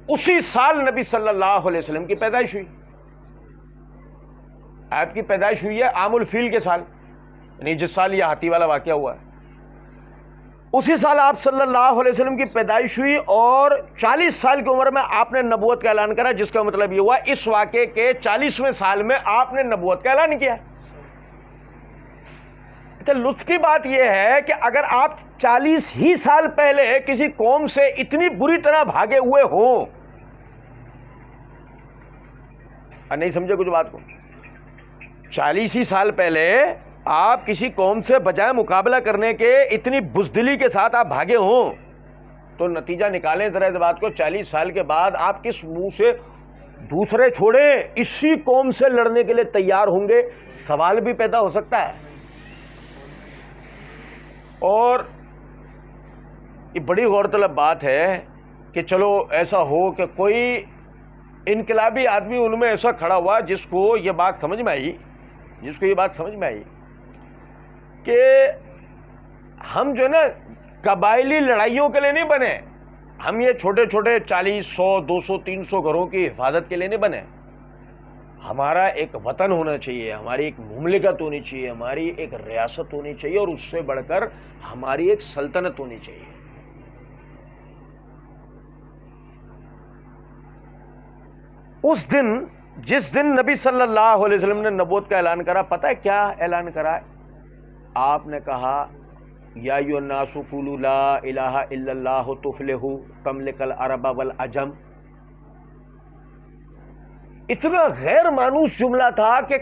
اسی سال نبی صلی اللہ علیہ وسلم کی پیدائش ہوئی، آپ کی پیدائش ہوئی ہے عام الفیل کے سال، یعنی جس سال یہ ہاتھی والا واقعہ ہوا ہے، اسی سال آپ صلی اللہ علیہ وسلم کی پیدائش ہوئی، اور 40 سال کی عمر میں آپ نے نبوت کا اعلان کرا، جس کا مطلب یہ ہوا اس واقعے کے 40ویں سال میں آپ نے نبوت کا اعلان کیا۔ اچھا لطف کی بات یہ ہے کہ اگر آپ 40 ہی سال پہلے کسی قوم سے اتنی بری طرح بھاگے ہوئے ہوں، نہیں سمجھے کچھ بات کو، 40 ہی سال پہلے آپ کسی قوم سے بجائے مقابلہ کرنے کے اتنی بزدلی کے ساتھ آپ بھاگے ہوں، تو نتیجہ نکالیں ذرا اس بات کو، 40 سال کے بعد آپ کس منہ سے دوسرے چھوڑیں اسی قوم سے لڑنے کے لیے تیار ہوں گے؟ سوال بھی پیدا ہو سکتا ہے۔ اور یہ بڑی غور طلب بات ہے کہ چلو ایسا ہو کہ کوئی انقلابی آدمی ان میں ایسا کھڑا ہوا جس کو یہ بات سمجھ میں آئی کہ ہم جو ہے نا قبائلی لڑائیوں کے لیے نہیں بنے، ہم یہ چھوٹے چھوٹے 40 100 200 300 گھروں کی حفاظت کے لیے نہیں بنے، ہمارا ایک وطن ہونا چاہیے، ہماری ایک مملکت ہونی چاہیے، ہماری ایک ریاست ہونی چاہیے، اور اس سے بڑھ کر ہماری ایک سلطنت ہونی چاہیے۔ اس دن جس دن نبی صلی اللہ علیہ وسلم نے نبوت کا اعلان کرا، پتہ ہے کیا اعلان کرا؟ آپ نے کہا یا ایھا الناس قولوا لا الہ الا اللہ تفلحوا تملک العرب والعجم۔ اتنا غیر مانوس جملہ تھا کہ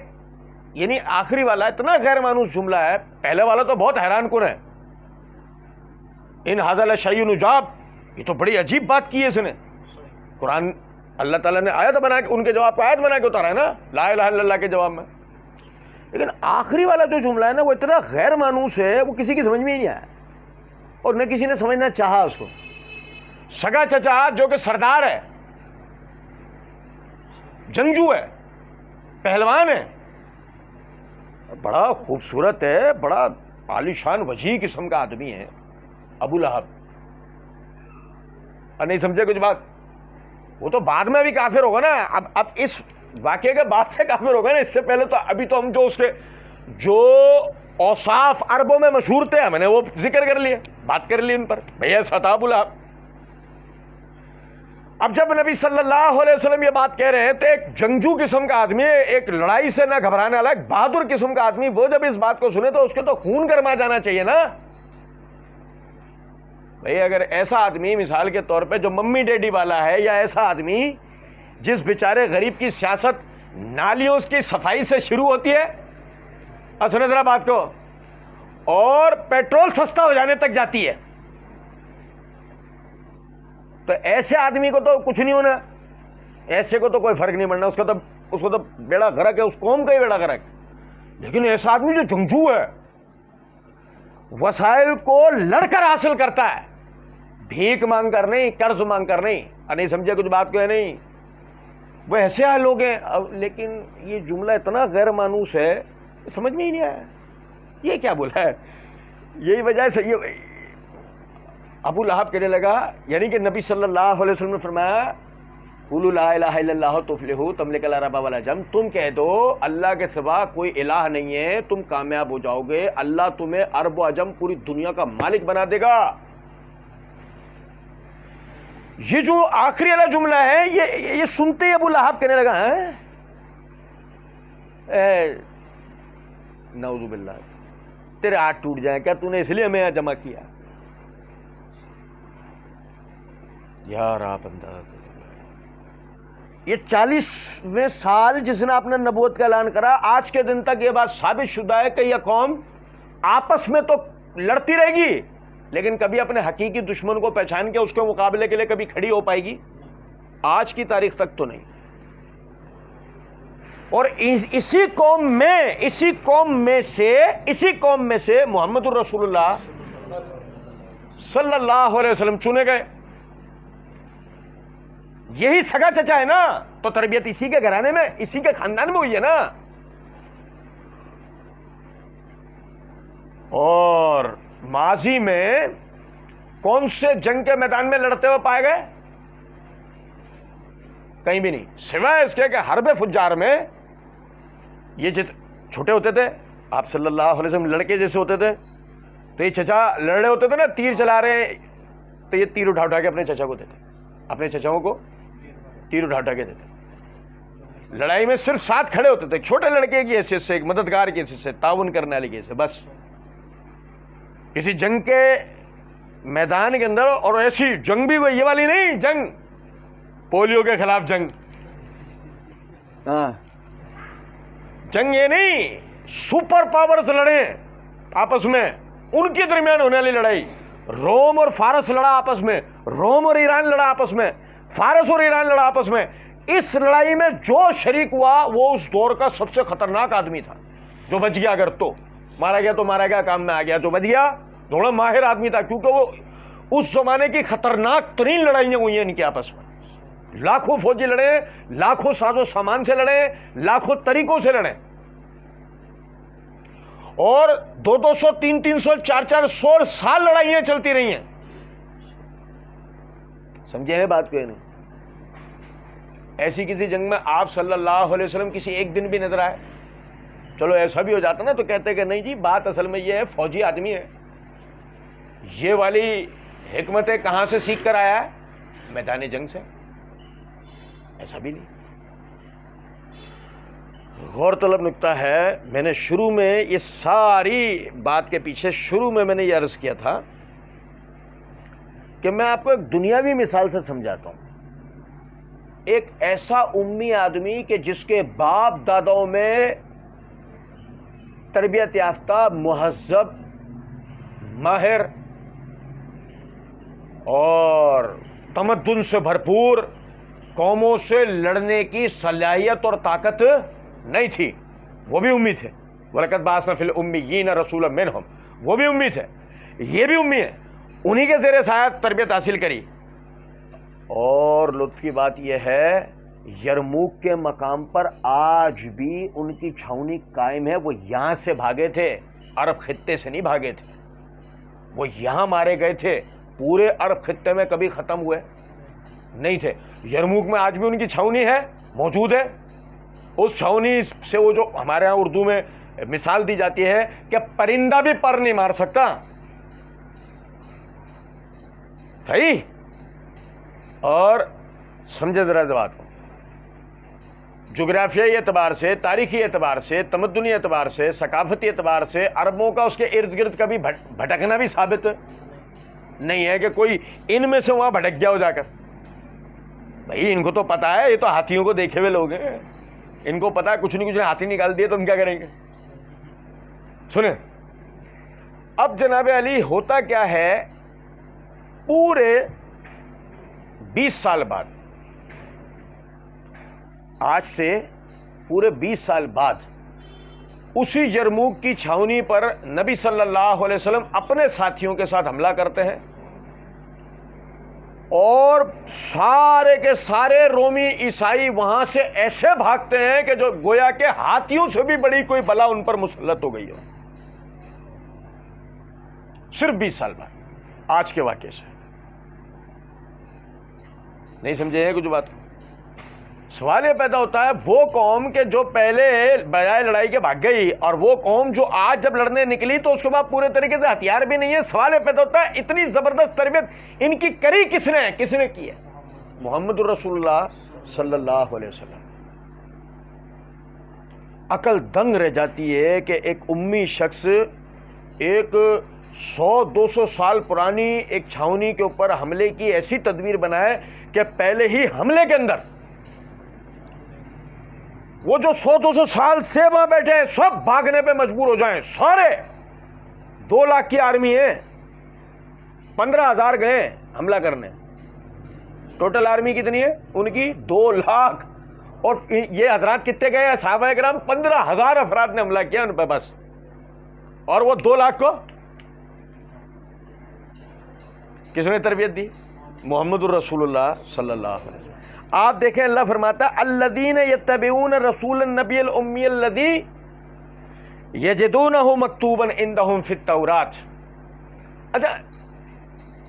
یعنی آخری والا اتنا غیر مانوس جملہ ہے، پہلے والا تو بہت حیران کن ہے، ان ھذا لشیء عجاب، یہ تو بڑی عجیب بات کی ہے اس نے۔ قرآن اللہ تعالیٰ نے آیت بنا کے ان کے جواب کو آیت بنا کے اتارا ہے نا، لا الہ الا اللہ کے جواب میں، لیکن آخری والا جو جملہ ہے نا وہ اتنا غیر مانوس ہے، وہ کسی کی سمجھ میں ہی نہیں آیا، اور نہ کسی نے سمجھنا چاہا اس کو۔ سگا چچا جو کہ سردار ہے، جنگجو ہے، پہلوان ہے، بڑا خوبصورت ہے، بڑا عالیشان وجیح قسم کا آدمی ہے، ابو لہب، اور نہیں سمجھے کچھ بات؟ وہ تو بعد میں بھی کافر ہوگا نا، اب اس واقعے کے بعد سے کافر ہوگا نا، اس سے پہلے تو ابھی تو ہم جو اس کے جو اوصاف عربوں میں مشہور تھے ہم نے وہ ذکر کر لیے، بات کر لی ان پر، بھیا ستا ابو لہب۔ اب جب نبی صلی اللہ علیہ وسلم یہ بات کہہ رہے ہیں تو ایک جنگجو قسم کا آدمی، ایک لڑائی سے نہ گھبرانے والا، ایک بہادر قسم کا آدمی، وہ جب اس بات کو سنے تو اس کے تو خون گرما جانا چاہیے نا۔ بھئی اگر ایسا آدمی مثال کے طور پہ جو ممی ڈیڈی والا ہے، یا ایسا آدمی جس بیچارے غریب کی سیاست نالیوں کی صفائی سے شروع ہوتی ہے، اور سنیں ذرا بات کو، اور پیٹرول سستا ہو جانے تک جاتی ہے، تو ایسے آدمی کو تو کچھ نہیں ہونا، ایسے کو تو کوئی فرق نہیں پڑنا، اس کو تو بیڑا غرق ہے، اس قوم کا ہی بیڑا غرق۔ لیکن ایسا آدمی جو جنگجو ہے، وسائل کو لڑ کر حاصل کرتا ہے، بھیک مانگ کر نہیں، قرض مانگ کر نہیں، نہیں سمجھے کچھ بات کو ہے نہیں، وہ ایسے لوگ ہیں۔ لیکن یہ جملہ اتنا غیر مانوس ہے، سمجھ میں ہی نہیں آیا یہ کیا بولا ہے۔ یہی وجہ سے یہ ابو لہب کہنے لگا، یعنی کہ نبی صلی اللہ علیہ وسلم نے فرمایا قولوا لا الہ الا اللہ تفلحوا تملک العرب والعجم، تم کہہ دو اللہ کے سوا کوئی الہ نہیں ہے، تم کامیاب ہو جاؤ گے، اللہ تمہیں عرب و عجم پوری دنیا کا مالک بنا دے گا۔ یہ جو آخری والا جملہ ہے یہ سنتے ہی ابو لہب کہنے لگا نعوذ باللہ، تیرے ہاتھ ٹوٹ جائیں، کیا تو نے اس لیے ہمیں یہاں جمع کیا؟ یار آپ اندازہ، یہ 40ویں سال جس نے اپنے نبوت کا اعلان کرا، آج کے دن تک یہ بات ثابت شدہ ہے کہ یہ قوم آپس میں تو لڑتی رہے گی لیکن کبھی اپنے حقیقی دشمن کو پہچان کے اس کے مقابلے کے لیے کبھی کھڑی ہو پائے گی؟ آج کی تاریخ تک تو نہیں۔ اور اسی قوم میں سے محمد الرسول اللہ صلی اللہ علیہ وسلم چنے گئے۔ یہی سگا چچا ہے نا، تو تربیت اسی کے گھرانے میں، اسی کے خاندان میں ہوئی ہے نا۔ اور ماضی میں کون سے جنگ کے میدان میں لڑتے ہوئے پائے گئے؟ کہیں بھی نہیں، سوائے اس کے کہ حرب فجار میں یہ چھوٹے ہوتے تھے، آپ صلی اللہ علیہ وسلم لڑکے جیسے ہوتے تھے، تو یہ چچا لڑ رہے ہوتے تھے نا، تیر چلا رہے ہیں تو یہ تیر اٹھا کے اپنے چچا کو دیتے، اپنے چچاؤں کو تیر اٹھا کے دیتے۔ لڑائی میں صرف ساتھ کھڑے ہوتے تھے، چھوٹے لڑکے کی حیثیت سے، ایک مددگار کی حیثیت سے، تعاون کرنے والے کی حیثیت سے، بس کسی جنگ کے میدان کے اندر۔ اور ایسی جنگ بھی یہ والی نہیں، جنگ پولیو کے خلاف جنگ، جنگ یہ نہیں سپر پاورز لڑیں آپس میں، ان کے درمیان ہونے والی لڑائی۔ روم اور فارس لڑا آپس میں، روم اور ایران لڑا آپس میں، فارس اور ایران لڑا آپس میں۔ اس لڑائی میں جو شریک ہوا وہ اس دور کا سب سے خطرناک آدمی تھا، جو بچ گیا، اگر تو مارا گیا تو مارا گیا، کام میں آ گیا، جو بچ گیا تھوڑا ماہر آدمی تھا، کیونکہ وہ اس زمانے کی خطرناک ترین لڑائیاں ہوئی ہیں ان کے آپس میں۔ لاکھوں فوجی لڑے، لاکھوں ساز و سامان سے لڑے، لاکھوں طریقوں سے لڑے، اور 200 300 400 سال لڑائیاں چلتی رہی ہیں۔ سمجھے ہیں بات کو؟ نہیں ایسی کسی جنگ میں آپ صلی اللہ علیہ وسلم کسی ایک دن بھی نظر آئے؟ چلو ایسا بھی ہو جاتا نا تو کہتے کہ نہیں جی، بات اصل میں یہ ہے فوجی آدمی ہے، یہ والی حکمتیں کہاں سے سیکھ کر آیا ہے؟ میدان جنگ سے۔ ایسا بھی نہیں۔ غور طلب نکتہ ہے، میں نے شروع میں یہ ساری بات کے پیچھے شروع میں نے یہ عرض کیا تھا کہ میں آپ کو ایک دنیاوی مثال سے سمجھاتا ہوں۔ ایک ایسا امی آدمی کہ جس کے باپ داداؤں میں تربیت یافتہ، مہذب، ماہر اور تمدن سے بھرپور قوموں سے لڑنے کی صلاحیت اور طاقت نہیں تھی، وہ بھی امی تھے۔ وَلَقَدْ بَعَثْنَا فِي الْأُمِّيِّينَ رَسُولًا مِّنْهُمْ، وہ بھی امی تھے، یہ بھی امی ہے، انہی کے زیر سایہ تربیت حاصل کری۔ اور لطف کی بات یہ ہے، یرموک کے مقام پر آج بھی ان کی چھاؤنی قائم ہے۔ وہ یہاں سے بھاگے تھے، عرب خطے سے نہیں بھاگے تھے، وہ یہاں مارے گئے تھے، پورے عرب خطے میں کبھی ختم ہوئے نہیں تھے۔ یرموک میں آج بھی ان کی چھاؤنی ہے، موجود ہے۔ اس چھاؤنی سے وہ جو ہمارے ہاں اردو میں مثال دی جاتی ہے کہ پرندہ بھی پر نہیں مار سکتا، صحیح؟ اور سمجھے ذرا بات کو، جغرافیائی اعتبار سے، تاریخی اعتبار سے، تمدنی اعتبار سے، ثقافتی اعتبار سے عربوں کا اس کے ارد گرد کبھی بھٹکنا بھی ثابت نہیں ہے کہ کوئی ان میں سے وہاں بھٹک گیا ہو جا کر۔ بھائی ان کو تو پتا ہے، یہ تو ہاتھیوں کو دیکھے ہوئے لوگ ہیں، ان کو پتا ہے کچھ نہیں ہاتھی نکال دیے تو ہم کیا کریں گے۔ سنیں اب جناب علی، ہوتا کیا ہے، پورے 20 سال بعد، آج سے پورے 20 سال بعد، اسی یرموک کی چھاؤنی پر نبی صلی اللہ علیہ وسلم اپنے ساتھیوں کے ساتھ حملہ کرتے ہیں، اور سارے کے سارے رومی عیسائی وہاں سے ایسے بھاگتے ہیں کہ جو گویا کہ ہاتھیوں سے بھی بڑی کوئی بلا ان پر مسلط ہو گئی ہو۔ صرف 20 سال بعد آج کے واقعے سے۔ نہیں سمجھے ہیں کچھ بات؟ سوال یہ پیدا ہوتا ہے وہ قوم کہ جو پہلے بجائے لڑائی کے بھاگ گئی، اور وہ قوم جو آج جب لڑنے نکلی تو اس کے بعد پورے طریقے سے ہتھیار بھی نہیں ہے. سوال یہ پیدا ہوتا ہے اتنی زبردست تربیت ان کی کری کس نے کی ہے؟ محمد الرسول اللہ صلی اللہ علیہ وسلم. عقل دنگ رہ جاتی ہے کہ ایک امی شخص ایک 100-200 سال پرانی ایک چھاونی کے اوپر حملے کی ایسی تدبیر بنائے کہ پہلے ہی حملے کے اندر وہ جو 100-200 سال سے وہاں بیٹھے ہیں سب بھاگنے پہ مجبور ہو جائیں. سارے 2 لاکھ کی آرمی ہے، 15,000 گئے حملہ کرنے. ٹوٹل آرمی کتنی ہے ان کی؟ 2 لاکھ. اور یہ حضرات کتنے گئے؟ صحابہ کرام 15,000 افراد نے حملہ کیا ان پہ بس. اور وہ 2 لاکھ کو کس نے تربیت دی؟ محمد الرسول اللہ صلی اللہ علیہ وسلم. آپ دیکھیں اللہ فرماتا ہے الذین یتبعون رسول النبی الامی الذی یجدونہ مکتوبا عندہم فی التوراۃ. اچھا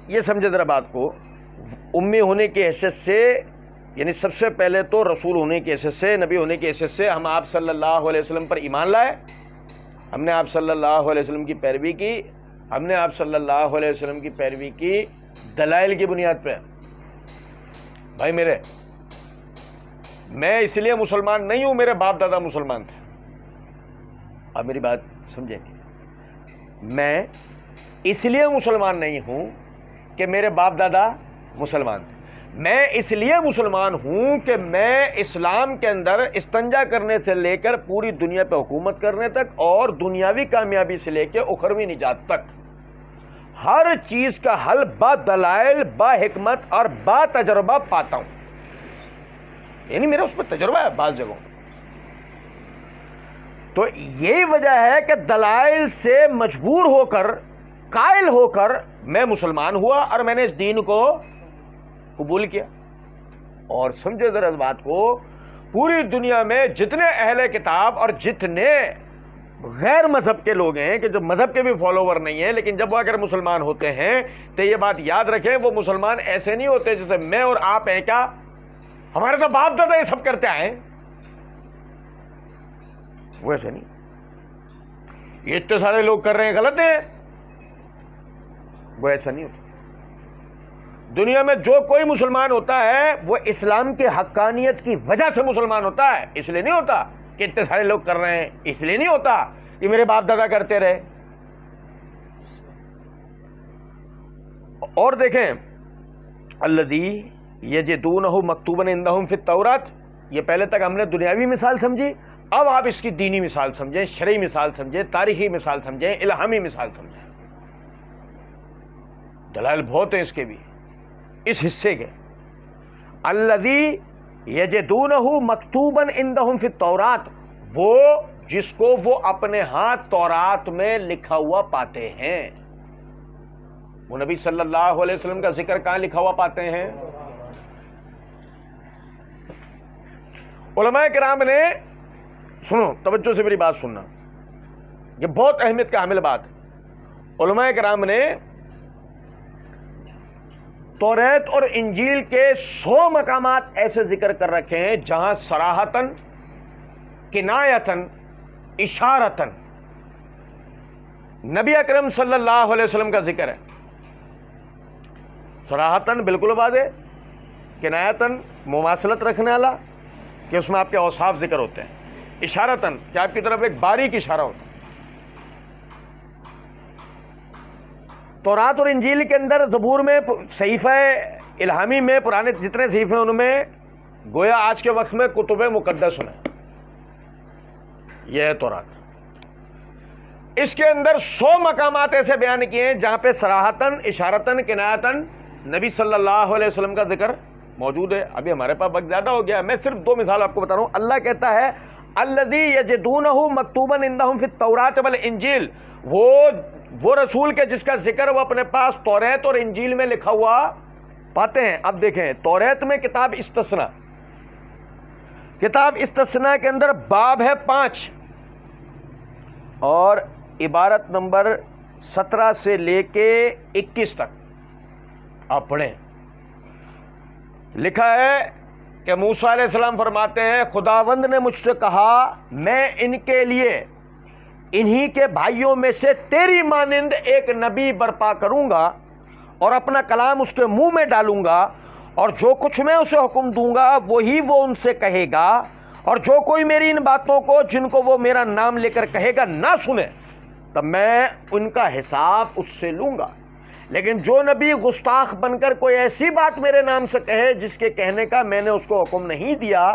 یہ سمجھے ذرا بات کو. امی ہونے کی حیثیت سے، یعنی سب سے پہلے تو رسول ہونے کی حیثیت سے، نبی ہونے کی حیثیت سے ہم آپ صلی اللہ علیہ وسلم پر ایمان لائے، ہم نے آپ صلی اللہ علیہ وسلم کی پیروی کی، ہم نے آپ صلی اللہ علیہ وسلم کی پیروی کی دلائل کی بنیاد پہ. بھائی میرے، میں اس لیے مسلمان نہیں ہوں میرے باپ دادا مسلمان تھے. آپ میری بات سمجھیں گے. میں اس لیے مسلمان نہیں ہوں کہ میرے باپ دادا مسلمان تھے. میں اس لیے مسلمان ہوں کہ میں اسلام کے اندر استنجا کرنے سے لے کر پوری دنیا پہ حکومت کرنے تک اور دنیاوی کامیابی سے لے کے اخروی نجات تک ہر چیز کا حل با دلائل، با حکمت اور با تجربہ پاتا ہوں. یعنی میرا اس پہ تجربہ ہے بعض جگہوں. تو یہی وجہ ہے کہ دلائل سے مجبور ہو کر، قائل ہو کر میں مسلمان ہوا اور میں نے اس دین کو قبول کیا. اور سمجھے ذرا اس بات کو، پوری دنیا میں جتنے اہل کتاب اور جتنے غیر مذہب کے لوگ ہیں کہ جو مذہب کے بھی فالوور نہیں ہیں، لیکن جب وہ اگر مسلمان ہوتے ہیں تو یہ بات یاد رکھیں وہ مسلمان ایسے نہیں ہوتے جیسے میں اور آپ ہیں. کیا ہمارے تو باپ دادا یہ سب کرتے آئے؟ وہ ایسے نہیں. یہ اتنے سارے لوگ کر رہے ہیں غلط ہیں، وہ ایسا نہیں ہوتا. دنیا میں جو کوئی مسلمان ہوتا ہے وہ اسلام کی حقانیت کی وجہ سے مسلمان ہوتا ہے. اس لیے نہیں ہوتا کہ اتنے سارے لوگ کر رہے ہیں، اس لیے نہیں ہوتا کہ میرے باپ دادا کرتے رہے. اور دیکھیں الذی یجدونہ مکتوبا عندہم فی التوراۃ، یہ پہلے تک ہم نے دنیاوی مثال سمجھی، اب آپ اس کی دینی مثال سمجھیں، شرعی مثال سمجھیں، تاریخی مثال سمجھیں، الہامی مثال سمجھیں. دلائل بہت ہیں اس کے بھی، اس حصے کے. الذی یجدونہ مکتوبا عندہم فی التوراۃ، وہ جس کو وہ اپنے ہاتھ تورات میں لکھا ہوا پاتے ہیں. وہ نبی صلی اللہ علیہ وسلم کا ذکر کہاں لکھا ہوا پاتے ہیں؟ علماء کرام نے، سنو توجہ سے میری بات سننا، یہ بہت اہمیت کا حامل بات ہے. علماء کرام نے توریت اور انجیل کے 100 مقامات ایسے ذکر کر رکھے ہیں جہاں صراحتاً، کنایتاً، اشارتاً نبی اکرم صلی اللہ علیہ وسلم کا ذکر ہے. صراحتاً بالکل واضح، کنایتاً مماثلت رکھنے والا کہ اس میں آپ کے اوصاف ذکر ہوتے ہیں، اشارتاً کہ آپ کی طرف ایک باریک اشارہ ہوتا ہے. تورات اور انجیل کے اندر، زبور میں، صحیفہ الہامی میں، پرانے جتنے صحیفے ہیں ان میں گویا آج کے وقت میں کتب مقدس ہیں. یہ ہے تورات. اس کے اندر 100 مقامات ایسے بیان کیے ہیں جہاں پہ صراحتاً، اشارتاً، کنایتاً نبی صلی اللہ علیہ وسلم کا ذکر موجود ہے. ابھی ہمارے پاس وقت زیادہ ہو گیا، میں صرف 2 مثال آپ کو بتا رہا ہوں. اللہ کہتا ہے الذی یجدونہ مکتوبا عندہم فی التوراۃ والانجیل، وہ رسول کے جس کا ذکر وہ اپنے پاس توریت اور انجیل میں لکھا ہوا پاتے ہیں. اب دیکھیں توریت میں کتاب استثنا، کتاب استثنا کے اندر باب ہے 5 اور عبارت نمبر 17 سے لے کے 21 تک آپ پڑھیں. لکھا ہے کہ موسیٰ علیہ السلام فرماتے ہیں خداوند نے مجھ سے کہا میں ان کے لیے انہی کے بھائیوں میں سے تیری مانند ایک نبی برپا کروں گا اور اپنا کلام اس کے منہ میں ڈالوں گا، اور جو کچھ میں اسے حکم دوں گا وہی وہ ان سے کہے گا، اور جو کوئی میری ان باتوں کو جن کو وہ میرا نام لے کر کہے گا نہ سنے تب میں ان کا حساب اس سے لوں گا۔ لیکن جو نبی گستاخ بن کر کوئی ایسی بات میرے نام سے کہے جس کے کہنے کا میں نے اس کو حکم نہیں دیا،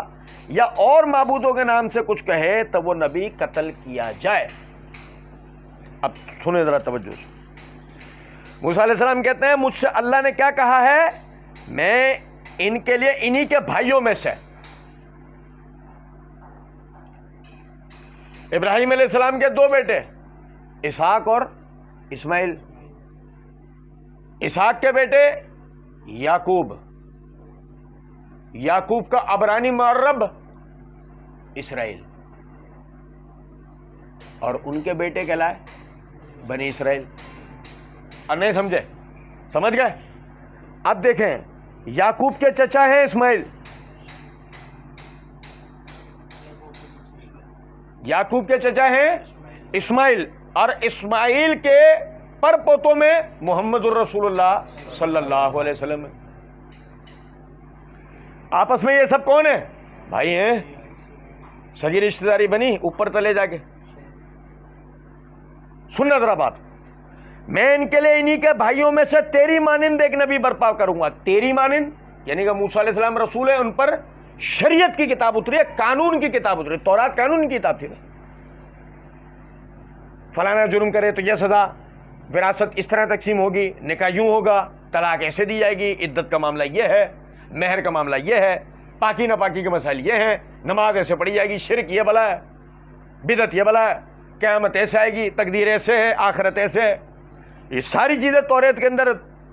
یا اور معبودوں کے نام سے کچھ کہے تو وہ نبی قتل کیا جائے۔ اب سنیں ذرا توجہ سے، موسیٰ علیہ السلام کہتے ہیں مجھ سے اللہ نے کیا کہا ہے، میں ان کے لیے انہی کے بھائیوں میں سے، ابراہیم علیہ السلام کے دو بیٹے اسحاق اور اسماعیل، اسحاق کے بیٹے یعقوب، یعقوب کا عبرانی معرب اسرائیل، اور ان کے بیٹے کہلائے بنی اسرائیل۔ اور نہیں سمجھے؟ سمجھ گئے؟ اب دیکھیں، یعقوب کے چچا ہیں اسماعیل، یعقوب کے چچا ہیں اسماعیل، اور اسماعیل کے پر پوتوں میں محمد الرسول اللہ صلی اللہ علیہ وسلم ہے۔ آپس میں یہ سب کون ہیں؟ بھائی ہیں، سگی رشتہ داری بنی اوپر تلے جا کے۔ سننا ذرا بات، میں ان کے لیے انہی کے بھائیوں میں سے تیری مانند ایک نبی برپا کروں گا۔ تیری مانند یعنی کہ موسیٰ علیہ السلام رسول ہے، ان پر شریعت کی کتاب اتری ہے، قانون کی کتاب اتری ہے، تورات قانون کی کتاب تھی نا، فلانا جرم کرے تو یہ سزا، وراثت اس طرح تقسیم ہوگی، نکاح یوں ہوگا، طلاق ایسے دی جائے گی، عدت کا معاملہ یہ ہے، مہر کا معاملہ یہ ہے، پاکی ناپاکی کے مسائل یہ ہیں، نماز ایسے پڑھی جائے گی، شرک یہ بلا ہے، بدعت یہ بلا ہے، قیامت ایسے آئے گی، تقدیر ایسے ہے، آخرت ایسے ہے۔ یہ ساری چیزیں توریت کے اندر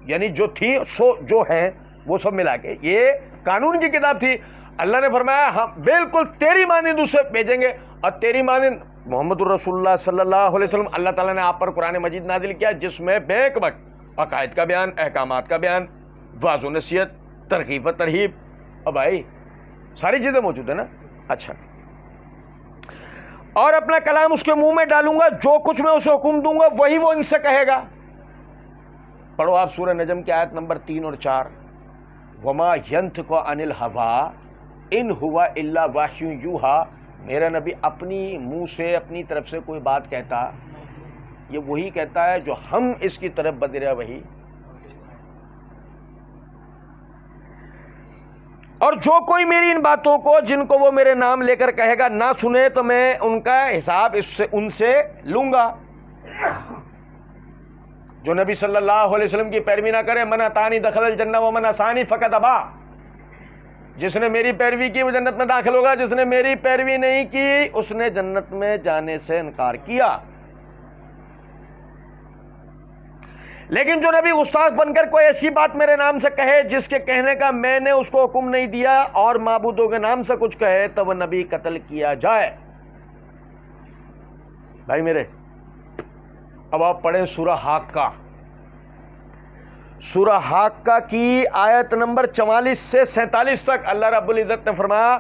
یعنی جو تھی سو جو ہیں وہ سب ملا کے یہ قانون کی کتاب تھی۔ اللہ نے فرمایا ہم بالکل تیری مانند اسے بھیجیں گے، اور تیری مانند محمد الرسول اللہ صلی اللہ علیہ وسلم اللہ تعالیٰ نے آپ پر قرآن مجید نازل کیا، جس میں بیک وقت عقائد کا بیان، احکامات کا بیان، واعظ و نصیحت، ترغیب و ترہیب، اور بھائی ساری چیزیں موجود ہیں نا۔ اچھا، اور اپنا کلام اس کے منہ میں ڈالوں گا، جو کچھ میں اسے حکم دوں گا وہی وہ ان سے کہے گا۔ پڑھو آپ سورہ نجم کی آیت نمبر 3 اور 4، وما ینطق عن الہوی ان ہوا الا وحی یوحی، میرا نبی اپنی منہ سے اپنی طرف سے کوئی بات کہتا، یہ وہی کہتا ہے جو ہم اس کی طرف بدر وحی، اور جو کوئی میری ان باتوں کو جن کو وہ میرے نام لے کر کہے گا نہ سنے تو میں ان کا حساب ان سے لوں گا۔ جو نبی صلی اللہ علیہ وسلم کی پیروی نہ کرے، من اطاعنی دخل الجنہ ومن عصانی فقد ابا، جس نے میری پیروی کی وہ جنت میں داخل ہوگا، جس نے میری پیروی نہیں کی اس نے جنت میں جانے سے انکار کیا۔ لیکن جو نبی گستاخ بن کر کوئی ایسی بات میرے نام سے کہے جس کے کہنے کا میں نے اس کو حکم نہیں دیا، اور معبودوں کے نام سے کچھ کہے تو وہ نبی قتل کیا جائے۔ بھائی میرے، اب آپ پڑھیں سورہ حاقہ، سورہ حاقہ کی آیت نمبر 44 سے 47 تک اللہ رب العزت نے فرمایا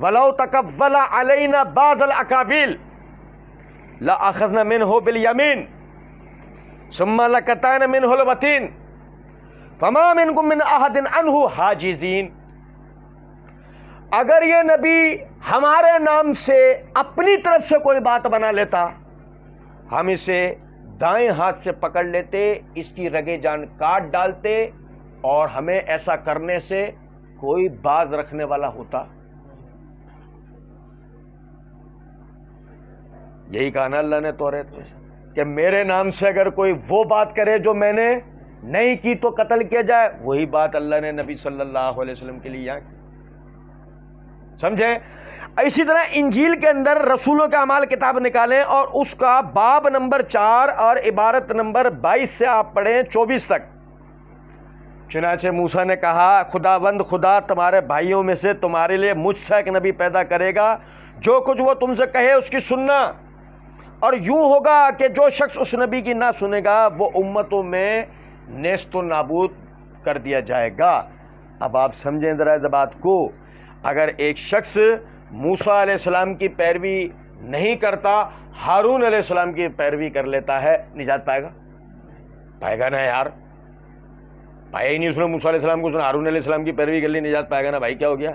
وَلَوْ تَقَوَّلَ عَلَيْنَا بَعْضَ الْأَقَاوِيلِ لَأَخَذْنَا مِنْهُ بِالْيَمِينِ ثُمَّ لَقَطَعْنَا مِنْهُ الْوَتِينَ فَمَا مِنْكُمْ مِنْ أَحَدٍ عَنْهُ حَاجِزِينَ۔ اگر یہ نبی ہمارے نام سے اپنی طرف سے کوئی بات بنا لیتا، ہم اسے دائیں ہاتھ سے پکڑ لیتے، اس کی رگے جان کاٹ ڈالتے، اور ہمیں ایسا کرنے سے کوئی باز رکھنے والا ہوتا؟ یہی کہا نا اللہ نے توریت میں کہ میرے نام سے اگر کوئی وہ بات کرے جو میں نے نہیں کی تو قتل کیا جائے۔ وہی بات اللہ نے نبی صلی اللہ علیہ وسلم کے لیے یہاں کی، سمجھیں؟ اسی طرح انجیل کے اندر رسولوں کے اعمال کتاب نکالیں اور اس کا باب نمبر 4 اور عبارت نمبر 22 سے آپ پڑھیں 24 تک۔ چنانچہ موسیٰ نے کہا خداوند خدا تمہارے بھائیوں میں سے تمہارے لیے مجھ سے ایک نبی پیدا کرے گا، جو کچھ وہ تم سے کہے اس کی سننا، اور یوں ہوگا کہ جو شخص اس نبی کی نہ سنے گا وہ امتوں میں نیست و نابود کر دیا جائے گا۔ اب آپ سمجھیں ذرا اس بات کو، اگر ایک شخص موسیٰ علیہ السلام کی پیروی نہیں کرتا، ہارون علیہ السلام کی پیروی کر لیتا ہے، نجات پائے گا؟ پائے گا نا یار، پایا ہی نہیں اس نے موسیٰ علیہ السلام کو، اس نے ہارون علیہ السلام کی پیروی کر لی، نجات پائے گا نا بھائی؟ کیا ہو گیا؟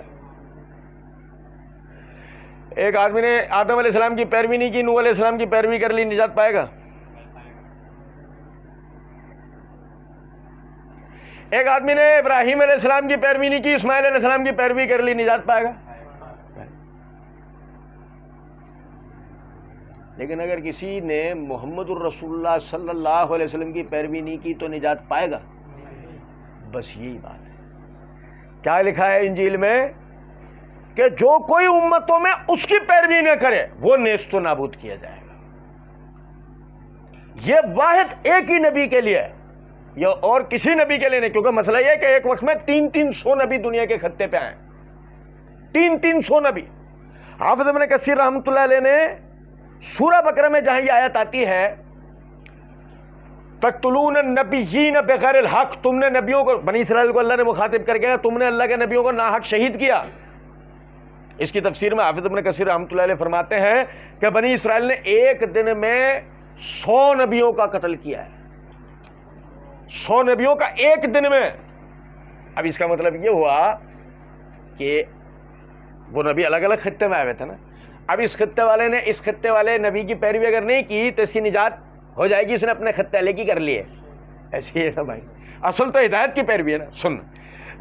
ایک آدمی نے آدم علیہ السلام کی پیروی نہیں کی، نوح علیہ السلام کی پیروی کر لی، نجات پائے گا؟ ایک آدمی نے ابراہیم علیہ السلام کی پیروی نہیں کی، اسماعیل علیہ السلام کی پیروی کر لی، نجات پائے گا؟ لیکن اگر کسی نے محمد الرسول اللہ صلی اللہ علیہ وسلم کی پیروی نہیں کی تو نجات پائے گا؟ بس یہی بات ہے۔ کیا لکھا ہے انجیل میں کہ جو کوئی امتوں میں اس کی پیروی نہ کرے وہ نیست و نابود کیا جائے گا۔ یہ واحد ایک ہی نبی کے لیے ہے، یہ اور کسی نبی کے لیے نہیں، کیونکہ مسئلہ یہ ہے کہ ایک وقت میں 300 نبی دنیا کے خطے پہ آئے، 300 نبی۔ حافظ ابن کثیر رحمۃ اللہ علیہ نے سورہ بقرہ میں جہاں یہ آیت آتی ہے تقتلون النبیین بغیر الحق، تم نے نبیوں کو، بنی اسرائیل کو اللہ نے مخاطب کر کے تم نے اللہ کے نبیوں کو ناحق شہید کیا، اس کی تفسیر میں حافظ ابن کثیر رحمۃ اللہ علیہ فرماتے ہیں کہ بنی اسرائیل نے ایک دن میں 100 نبیوں کا قتل کیا ہے، 100 نبیوں کا ایک دن میں۔ اب اس کا مطلب یہ ہوا کہ وہ نبی الگ الگ خطے میں آئے ہوئے تھے نا، اب اس خطے والے نے اس خطے والے نبی کی پیروی اگر نہیں کی تو اس کی نجات ہو جائے گی، اس نے اپنے خطے الگ ہی کر لیے، ایسے ہی ہے نا بھائی، اصل تو ہدایت کی پیروی ہے نا۔ سن،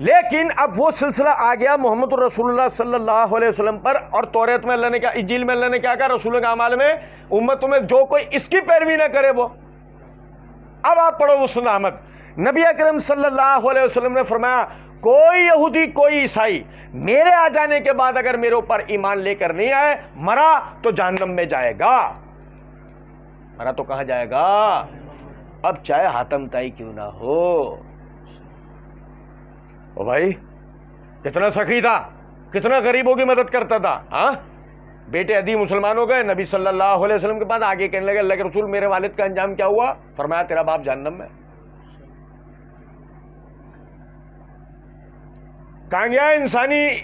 لیکن اب وہ سلسلہ آ گیا محمد الرسول اللہ صلی اللہ علیہ وسلم پر، اور توریت میں اللہ نے کیا، انجیل میں اللہ نے کیا کہا، رسولوں کے اعمال میں امتوں میں جو کوئی اس کی پیروی نہ کرے وہ۔ اب آپ پڑھو مسند احمد، نبی اکرم صلی اللہ علیہ وسلم نے فرمایا کوئی یہودی کوئی عیسائی میرے آ جانے کے بعد اگر میرے اوپر ایمان لے کر نہیں آئے، مرا تو جہنم میں جائے گا، مرا تو کہاں جائے گا؟ اب چاہے حاتم تائی کیوں نہ ہو۔ او بھائی کتنا سخی تھا، کتنا غریبوں کی مدد کرتا تھا، ہاں؟ بیٹے عدی مسلمان ہو گئے، نبی صلی اللہ علیہ وسلم کے بعد آگے کہنے لگے اللہ کے رسول میرے والد کا انجام کیا ہوا؟ فرمایا تیرا باپ جہنم میں۔ کہاں گیا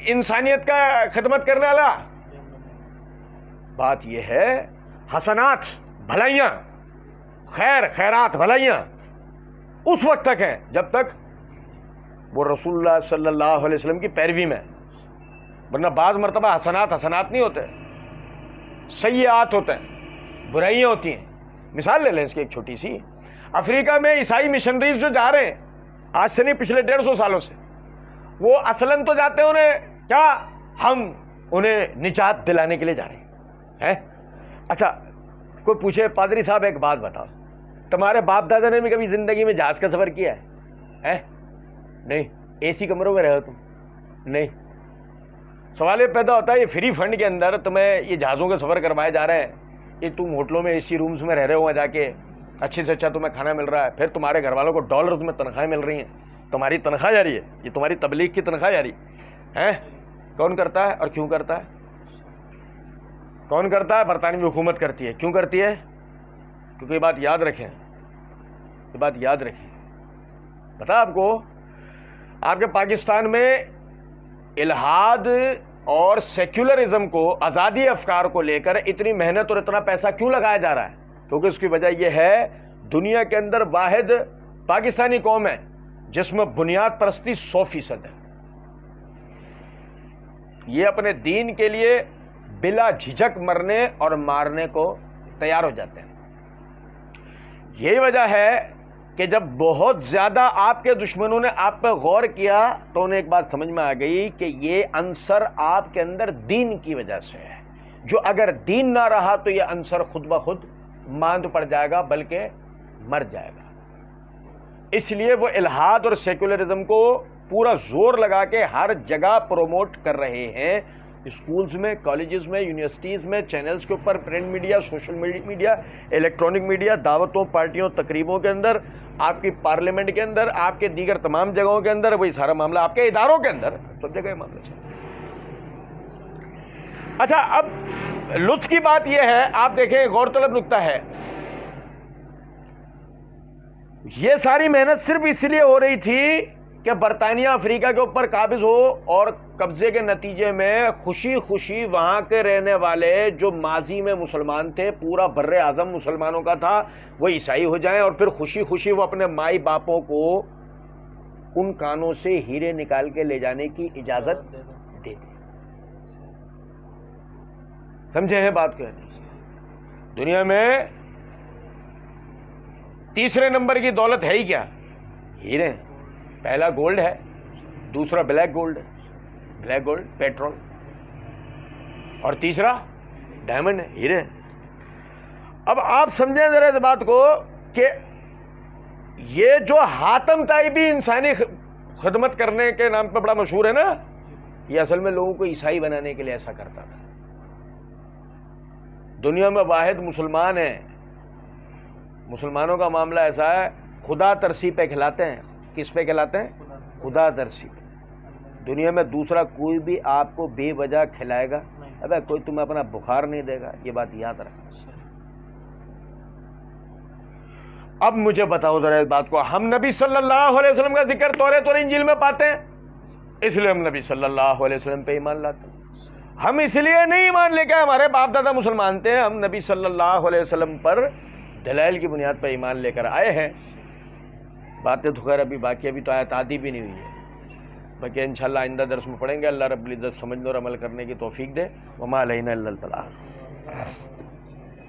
انسانیت کا خدمت کرنے والا؟ بات یہ ہے حسنات، بھلائیاں، خیرات بھلائیاں اس وقت تک ہیں جب تک وہ رسول اللہ صلی اللہ علیہ وسلم کی پیروی میں، ورنہ بعض مرتبہ حسنات نہیں ہوتے، سیئات ہوتے ہیں، برائیاں ہوتی ہیں۔ مثال لے لیں اس کی ایک چھوٹی سی، افریقہ میں عیسائی مشنریز جو جا رہے ہیں آج سے نہیں پچھلے 150 سالوں سے، وہ اصلاً تو جاتے ہیں انہیں کیا، ہم انہیں نجات دلانے کے لیے جا رہے ہیں۔ اچھا کوئی پوچھے پادری صاحب ایک بات بتاؤ، تمہارے باپ دادا نے بھی کبھی زندگی میں جہاز کا سفر کیا ہے؟ نہیں۔ اے سی کمروں میں رہے ہو تم؟ نہیں۔ سوال یہ پیدا ہوتا ہے یہ فری فنڈ کے اندر تمہیں یہ جہازوں کے سفر کروائے جا رہے ہیں، یہ تم ہوٹلوں میں اے سی رومز میں رہ رہے ہو جا کے، اچھے سے اچھا تمہیں کھانا مل رہا ہے، پھر تمہارے گھر والوں کو ڈالرز میں تنخواہیں مل رہی ہیں، تمہاری تنخواہ جاری ہے، یہ تمہاری تبلیغ کی تنخواہ جاری ہے۔ کون کرتا ہے اور کیوں کرتا ہے؟ کون کرتا ہے؟ برطانوی حکومت کرتی ہے۔ کیوں کرتی ہے؟ کیونکہ یہ بات یاد رکھیں، یہ بات یاد رکھیں، پتا آپ کو، آپ کے پاکستان میں الحاد اور سیکولرزم کو، آزادی افکار کو لے کر اتنی محنت اور اتنا پیسہ کیوں لگایا جا رہا ہے؟ کیونکہ اس کی وجہ یہ ہے دنیا کے اندر واحد پاکستانی قوم ہے جس میں بنیاد پرستی 100% ہے۔ یہ اپنے دین کے لیے بلا جھجک مرنے اور مارنے کو تیار ہو جاتے ہیں۔ یہی وجہ ہے کہ جب بہت زیادہ آپ کے دشمنوں نے آپ پہ غور کیا تو انہیں ایک بات سمجھ میں آ گئی کہ یہ عنصر آپ کے اندر دین کی وجہ سے ہے، جو اگر دین نہ رہا تو یہ عنصر خود بخود ماند پڑ جائے گا بلکہ مر جائے گا۔ اس لیے وہ الحاد اور سیکولرزم کو پورا زور لگا کے ہر جگہ پروموٹ کر رہے ہیں، اسکولز میں، کالجز میں، یونیورسٹیز میں، چینلز کے اوپر، print media, social media, electronic media, دعوتوں، پارٹیوں، تقریبوں کے اندر، آپ کی پارلیمنٹ کے اندر، آپ کے دیگر تمام جگہوں کے اندر، وہی سارا معاملہ آپ کے اداروں کے اندر، سب جگہ یہ معاملہ چل رہا ہے۔ اچھا اب لطف کی بات یہ ہے، آپ دیکھیں غور طلب نکتہ ہے، یہ ساری محنت صرف اس لیے ہو رہی تھی کہ برطانیہ افریقہ کے اوپر قابض ہو اور قبضے کے نتیجے میں خوشی خوشی وہاں کے رہنے والے جو ماضی میں مسلمان تھے، پورا بر اعظم مسلمانوں کا تھا، وہ عیسائی ہو جائیں اور پھر خوشی خوشی وہ اپنے مائی باپوں کو ان کانوں سے ہیرے نکال کے لے جانے کی اجازت دے دیں۔ سمجھے ہیں بات کہنے؟ دنیا میں تیسرے نمبر کی دولت ہے ہی کیا؟ ہیرے۔ پہلا گولڈ ہے، دوسرا بلیک گولڈ ہے، بلیک گولڈ پیٹرول، اور تیسرا ڈائمنڈ ہے، ہیرے۔ اب آپ سمجھیں ذرا اس بات کو کہ یہ جو حاتم طائی بھی انسانی خدمت کرنے کے نام پہ بڑا مشہور ہے نا، یہ اصل میں لوگوں کو عیسائی بنانے کے لیے ایسا کرتا تھا۔ دنیا میں واحد مسلمان ہیں، مسلمانوں کا معاملہ ایسا ہے، خدا ترسی پہ کھلاتے ہیں۔ کس پہ کھلاتے ہیں؟ خدا ترسی پہ۔ دنیا میں دوسرا کوئی بھی آپ کو بے وجہ کھلائے گا؟ ابے کوئی تمہیں اپنا بخار نہیں دے گا، یہ بات یاد رکھنا۔ اب مجھے بتاؤ ذرا اس بات کو، ہم نبی صلی اللہ علیہ وسلم کا ذکر توریت اور انجیل میں پاتے ہیں، اس لیے ہم نبی صلی اللہ علیہ وسلم پہ ایمان لاتے ہیں۔ ہم اس لیے نہیں ایمان لے کے ہمارے باپ دادا مسلمان تھے، ہم نبی صلی اللہ علیہ وسلم پر دلائل کی بنیاد پر ایمان لے کر آئے ہیں۔ باتیں تو خیر ابھی باقی، ابھی تو آیت آدھی بھی نہیں ہوئی ہے، باقی انشاءاللہ آئندہ درس میں پڑھیں گے۔ اللہ رب العزت سمجھنے اور عمل کرنے کی توفیق دے۔ وما علینا الا البلاغ۔